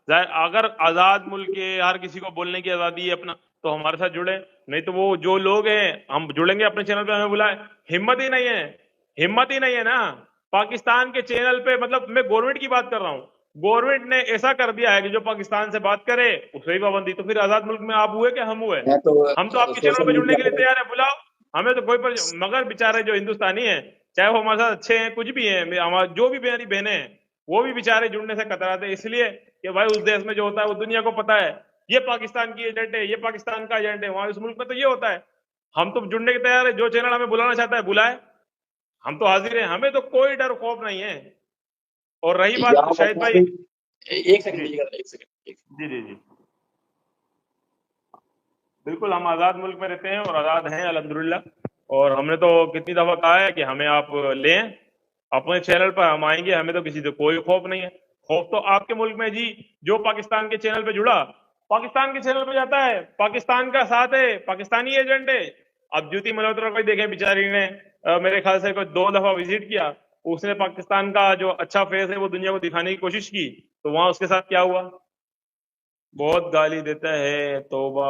अगर आजाद मुल्क के हर किसी को बोलने की आजादी है अपना, तो हमारे साथ जुड़े। नहीं तो वो जो लोग हैं, हम जुड़ेंगे अपने चैनल पे, हमें बुलाए, हिम्मत ही नहीं है, हिम्मत ही नहीं है ना। पाकिस्तान के चैनल पे, मतलब मैं गवर्नमेंट की बात कर रहा हूँ, गवर्नमेंट ने ऐसा कर दिया है कि जो पाकिस्तान से बात करे उसे ही पाबंदी। तो फिर आजाद मुल्क में आप हुए कि हम हुए? मैं तो हम तो आपके चैनल सोशल पे जुड़ने मीडिया के लिए पर तैयार है, बुलाओ, हमें तो कोई पर। मगर बेचारे जो हिंदुस्तानी हैं, चाहे वो हमारे साथ अच्छे हैं, कुछ भी हैं, हमारे जो भी मेरी बहनें हैं, वो भी बेचारे जुड़ने से कतराते हैं, इसलिए कि भाई उस देश में जो होता है वो दुनिया को पता है, ये पाकिस्तान की एजेंट है, ये पाकिस्तान का एजेंट है, वहां इस मुल्क में तो ये होता है। हम तो जुड़ने के तैयार है, जो चैनल हमें बुलाना चाहता है बुलाए, हम तो हाजिर हैं, हमें तो कोई डर खौफ नहीं है। और रही बात यहाँ शाहिद पर भाई, एक सेकंड जी दीजिएगा, एक सेकंड। जी जी जी, बिल्कुल, हम आजाद मुल्क में रहते हैं और आजाद हैं अल्हम्दुलिल्लाह। और हमने तो कितनी दफा कहा है कि हमें आप लें अपने चैनल पर, हम आएंगे, हमें तो किसी से कोई खौफ नहीं है। खौफ तो आपके मुल्क में जी, जो पाकिस्तान के चैनल पे जुड़ा, पाकिस्तान के चैनल पे जाता है, पाकिस्तान का साथ है, पाकिस्तानी एजेंट है। अब ज्योति मल्होत्रा को ही देखें, बेचारी ने मेरे ख्याल से कोई 2 दफा विजिट किया, उसने पाकिस्तान का जो अच्छा फेस है वो दुनिया को दिखाने की कोशिश की, तो वहां उसके साथ क्या हुआ? बहुत गाली देता है, तौबा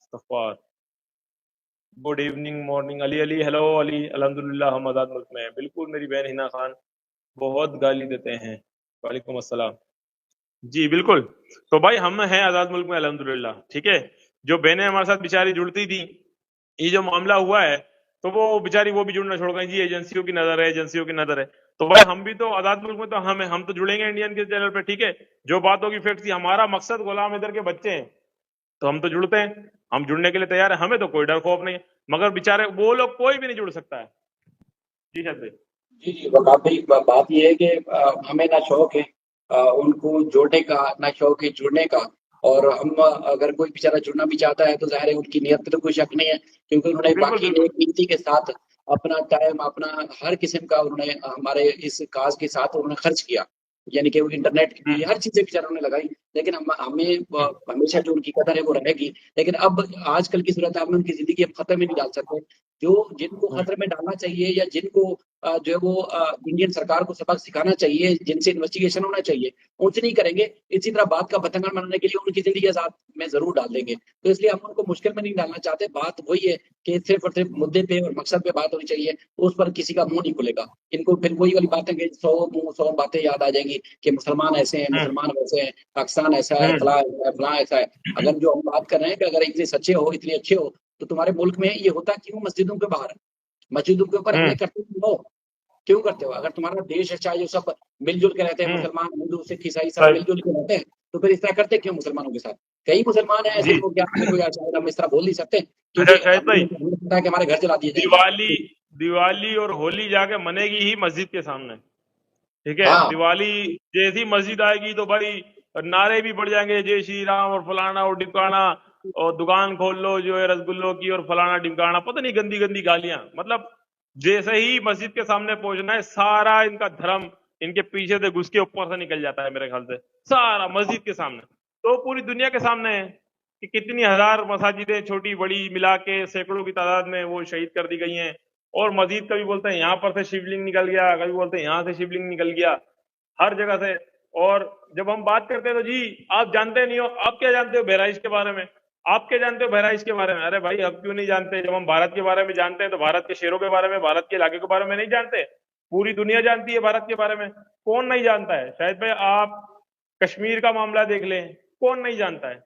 इस्तगफार। Good evening, morning, Ali Ali, hello Ali, अल्हम्दुलिल्लाह हम आजाद मुल्क में हैं। बिल्कुल मेरी बहन हिना खान, बहुत गाली देते हैं। वालेकुम अस्सलाम। जी बिल्कुल। तो भाई हम हैं आजाद मुल्क में अल्हम्दुलिल्लाह, ठीक है। जो बहनें हमारे साथ बेचारी जुड़ती थी, ये जो मामला हुआ है, तो वो बेचारी वो भी जुड़ना छोड़ गई जी, एजेंसियों की नजर है, एजेंसियों की नजर है। तो भाई हम भी तो आजाद मुल्क में, तो हम तो जुड़ेंगे इंडियन के चैनल पे, ठीक है। जो बात होगी फैक्ट की, हमारा मकसद गुलाम हैदर के बच्चे हैं, तो हम तो जुड़ते हैं, हम जुड़ने के लिए तैयार है, हमें तो कोई डर खौफ नहीं है। मगर बेचारे वो लोग, कोई भी नहीं जुड़ सकता है। जी शायद भाई। जी जी, बात ये है कि हमें ना शौक है उनको जोड़ने का, ना शौक है जुड़ने का। और हम अगर कोई बेचारा जुड़ना भी चाहता है, तो जाहिर है उनकी नीयत पे तो कोई शक नहीं है, क्योंकि उन्होंने बिल्कुल बाकी बिल्कुल। एक नीति के साथ अपना टाइम, अपना हर किस्म का उन्होंने हमारे इस काज के साथ उन्होंने खर्च किया। यानी कि वो इंटरनेट की हम्म। हर चीजें बेचारा उन्होंने लगाई। लेकिन हमें हमेशा जो उनकी कदर है वो रहेगी। लेकिन अब आजकल की सूरत में उनकी जिंदगी अब खतरे में नहीं डाल सकते। जो जिनको खतरे में डालना चाहिए या जिनको जो है वो इंडियन सरकार को सबक सिखाना चाहिए, जिनसे इन्वेस्टिगेशन होना चाहिए, उनसे नहीं करेंगे। इसी तरह बात का बतंगड़ बनाने के लिए उनकी जिंदगी आजाद में जरूर डाल देंगे। तो इसलिए हम उनको मुश्किल में नहीं डालना चाहते। बात वही है कि सिर्फ और सिर्फ मुद्दे पे और मकसद पे बात होनी चाहिए, उस पर किसी का मुंह नहीं खुलेगा। इनको फिर वही वाली बातें कि 100 बातें याद आ जाएंगी कि मुसलमान ऐसे हैं, हम्म, मुसलमान वैसे हैं, पाकिस्तान ऐसा है, हम्म, फलां ऐसा है। अगर जो हम बात कर रहे हैं कि अगर इतने सच्चे हो, इतने अच्छे हो, तो तुम्हारे मुल्क में ये होता क्यों मस्जिदों के बाहर, मस्जिदों के ऊपर हमले हम्म, करते क्यों हो? क्यों करते हो? अगर तुम्हारा देश है, चाहे जो सब मिलजुल के रहते हैं, हम्म, मुसलमान, हिंदू, सिख, ईसाई सब सही। मिलजुल के रहते हैं, तो फिर इस तरह करते क्यों मुसलमानों के साथ? कई मुसलमान हैं ऐसे जी। लोग, क्या कोई शायद हम इस तरह बोल नहीं सकते, अच्छा क्योंकि शाहिद भाई, हमें पता है कि हमारे घर जला दिए जाएंगे। दिवाली दिवाली और होली जाके मनेगी ही मस्जिद के सामने। ठीक है, हाँ, दिवाली जैसी मस्जिद आएगी तो भाई नारे भी बढ़ जाएंगे, जय श्री राम और फलाना और ढिमकाना, और दुकान खोल लो जो है रसगुल्लों की और फलाना ढिमकाना, पता नहीं गंदी गंदी गालियां। मतलब जैसे ही मस्जिद के सामने पहुंचना है, सारा इनका धर्म इनके पीछे से घुस के ऊपर से निकल जाता है मेरे ख्याल से। सारा मस्जिद के सामने, तो पूरी दुनिया के सामने है कि कितनी हजार मसाजिदें छोटी बड़ी मिला के सैकड़ों की तादाद में वो शहीद कर दी गई हैं। और मस्जिद कभी बोलते हैं यहाँ पर से शिवलिंग निकल गया, कभी बोलते हैं यहाँ से शिवलिंग निकल गया, हर जगह से। और जब हम बात करते हैं तो जी आप जानते नहीं हो, आप क्या जानते हो बहराइच के बारे में? आप क्या जानते हो बहराइच के बारे में? अरे भाई अब क्यों नहीं जानते? जब हम भारत के बारे में जानते हैं तो भारत के शहरों के बारे में, भारत के इलाके के बारे में नहीं जानते? पूरी दुनिया जानती है भारत के बारे में, कौन नहीं जानता है? शायद भाई आप कश्मीर का मामला देख लें, कौन नहीं जानता है?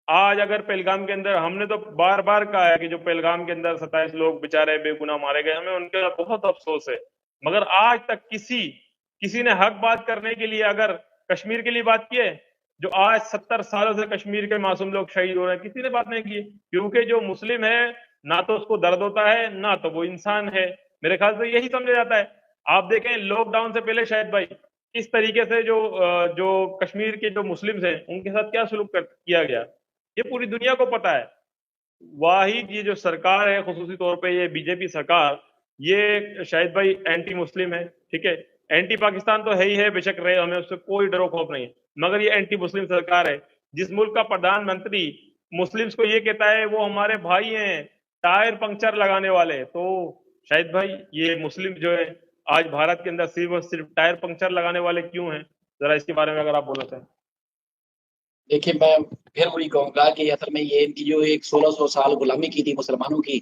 आज अगर पहलगाम के अंदर, हमने तो बार बार कहा है कि जो पहलगाम के अंदर 27 लोग बेचारे बेगुनाह मारे गए, हमें उनके साथ बहुत अफसोस है। मगर आज तक किसी किसी ने हक बात करने के लिए अगर कश्मीर के लिए बात की है? जो आज 70 सालों से कश्मीर के मासूम लोग शहीद हो रहे हैं, किसी ने बात नहीं की। क्योंकि जो मुस्लिम है, ना तो उसको दर्द होता है, ना तो वो इंसान है। मेरे ख्याल से यही समझा जाता है। आप देखें लॉकडाउन से पहले शायद भाई इस तरीके से जो कश्मीर के जो मुस्लिम्स हैं उनके साथ क्या किया गया, ये पूरी दुनिया को पता है। वाहिद ये जो सरकार है, खुसूसी तौर पे ये बीजेपी सरकार, ये शायद भाई एंटी मुस्लिम है, ठीक है। एंटी पाकिस्तान तो है ही है, बेशक रहे, हमें उससे कोई डरो खौफ नहीं है। मगर ये एंटी मुस्लिम सरकार है। जिस मुल्क का प्रधानमंत्री मुस्लिम्स को ये कहता है वो हमारे भाई हैं, टायर पंक्चर लगाने वाले, तो शायद भाई ये मुस्लिम जो है आज भारत के अंदर सिर्फ और सिर्फ टायर पंक्चर लगाने वाले क्यों हैं? जरा इसके बारे में अगर आप बोलना चाहें। देखिए मैं फिर वही कहूंगा कि असल में ये इनकी जो एक 1600 साल गुलामी की थी मुसलमानों की,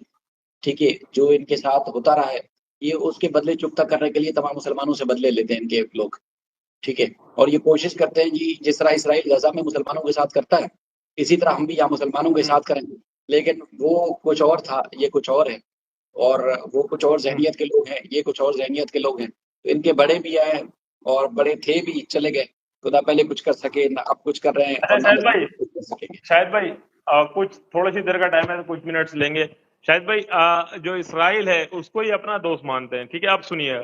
ठीक है, जो इनके साथ होता रहा है, ये उसके बदले चुकता करने के लिए तमाम मुसलमानों से बदले लेते हैं इनके लोग, ठीक है। और ये कोशिश करते हैं जी, जिस तरह इसराइल गजा में मुसलमानों के साथ करता है, इसी तरह हम भी यहाँ मुसलमानों के हम्म, साथ करेंगे। लेकिन वो कुछ और था, ये कुछ और है। और वो कुछ और हम्म। जहनियत के लोग हैं, ये कुछ और जहनियत के लोग हैं। तो इनके बड़े भी आए और बड़े थे भी, चले गए। तो ना पहले कुछ कर सके, ना अब कुछ कर रहे हैं, अच्छा और ना शायद भाई, कुछ कर सकेंगे। शायद भाई कुछ थोड़ी सी देर का टाइम है तो कुछ मिनट्स लेंगे। शायद भाई जो इसराइल है उसको ही अपना दोस्त मानते हैं, ठीक है, आप सुनिए।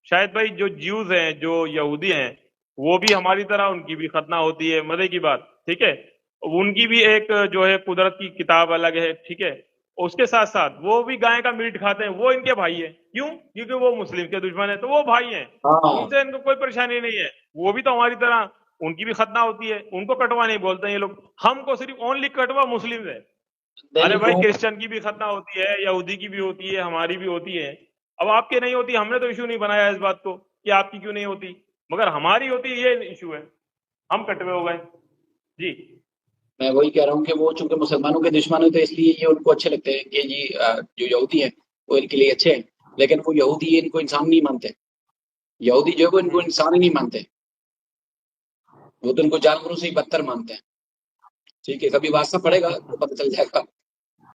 शायद भाई जो ज्यूज हैं, जो यहूदी हैं, वो भी हमारी तरह, उनकी भी खतना होती है, मजे की बात, ठीक है। उनकी भी एक जो है कुदरत की किताब अलग है, ठीक है। उसके साथ साथ वो भी गाय का मीट खाते हैं, वो इनके भाई है। क्यों? क्योंकि वो मुस्लिम के दुश्मन है, तो वो भाई हैं। हाँ, उनसे इनको कोई परेशानी नहीं है। वो भी तो हमारी तरह, उनकी भी खतना होती है, उनको कटवा नहीं बोलते हैं ये लोग। हमको सिर्फ ओनली कटवा मुस्लिम है। अरे नहीं भाई वो क्रिश्चियन की भी खतना होती है, यहूदी की भी होती है, हमारी भी होती है। अब आपके नहीं होती, हमने तो इशू नहीं बनाया इस बात को कि आपकी क्यों नहीं होती, मगर हमारी होती है, ये इशू है। हम कटवे हो गए। जी। मैं वही कह रहा हूँ कि वो चूंकि मुसलमानों के दुश्मन है, तो इसलिए ये उनको अच्छे लगते हैं कि जी जो यहूदी हैं वो इनके लिए अच्छे हैं। लेकिन वो यहूदी इनको इंसान नहीं मानते। यहूदी जो है वो इनको हम्म, इंसान ही नहीं मानते। वो तो इनको जानवरों से ही बदतर मानते हैं। ठीक है, कभी वास्ता पड़ेगा तो पता चल जाएगा।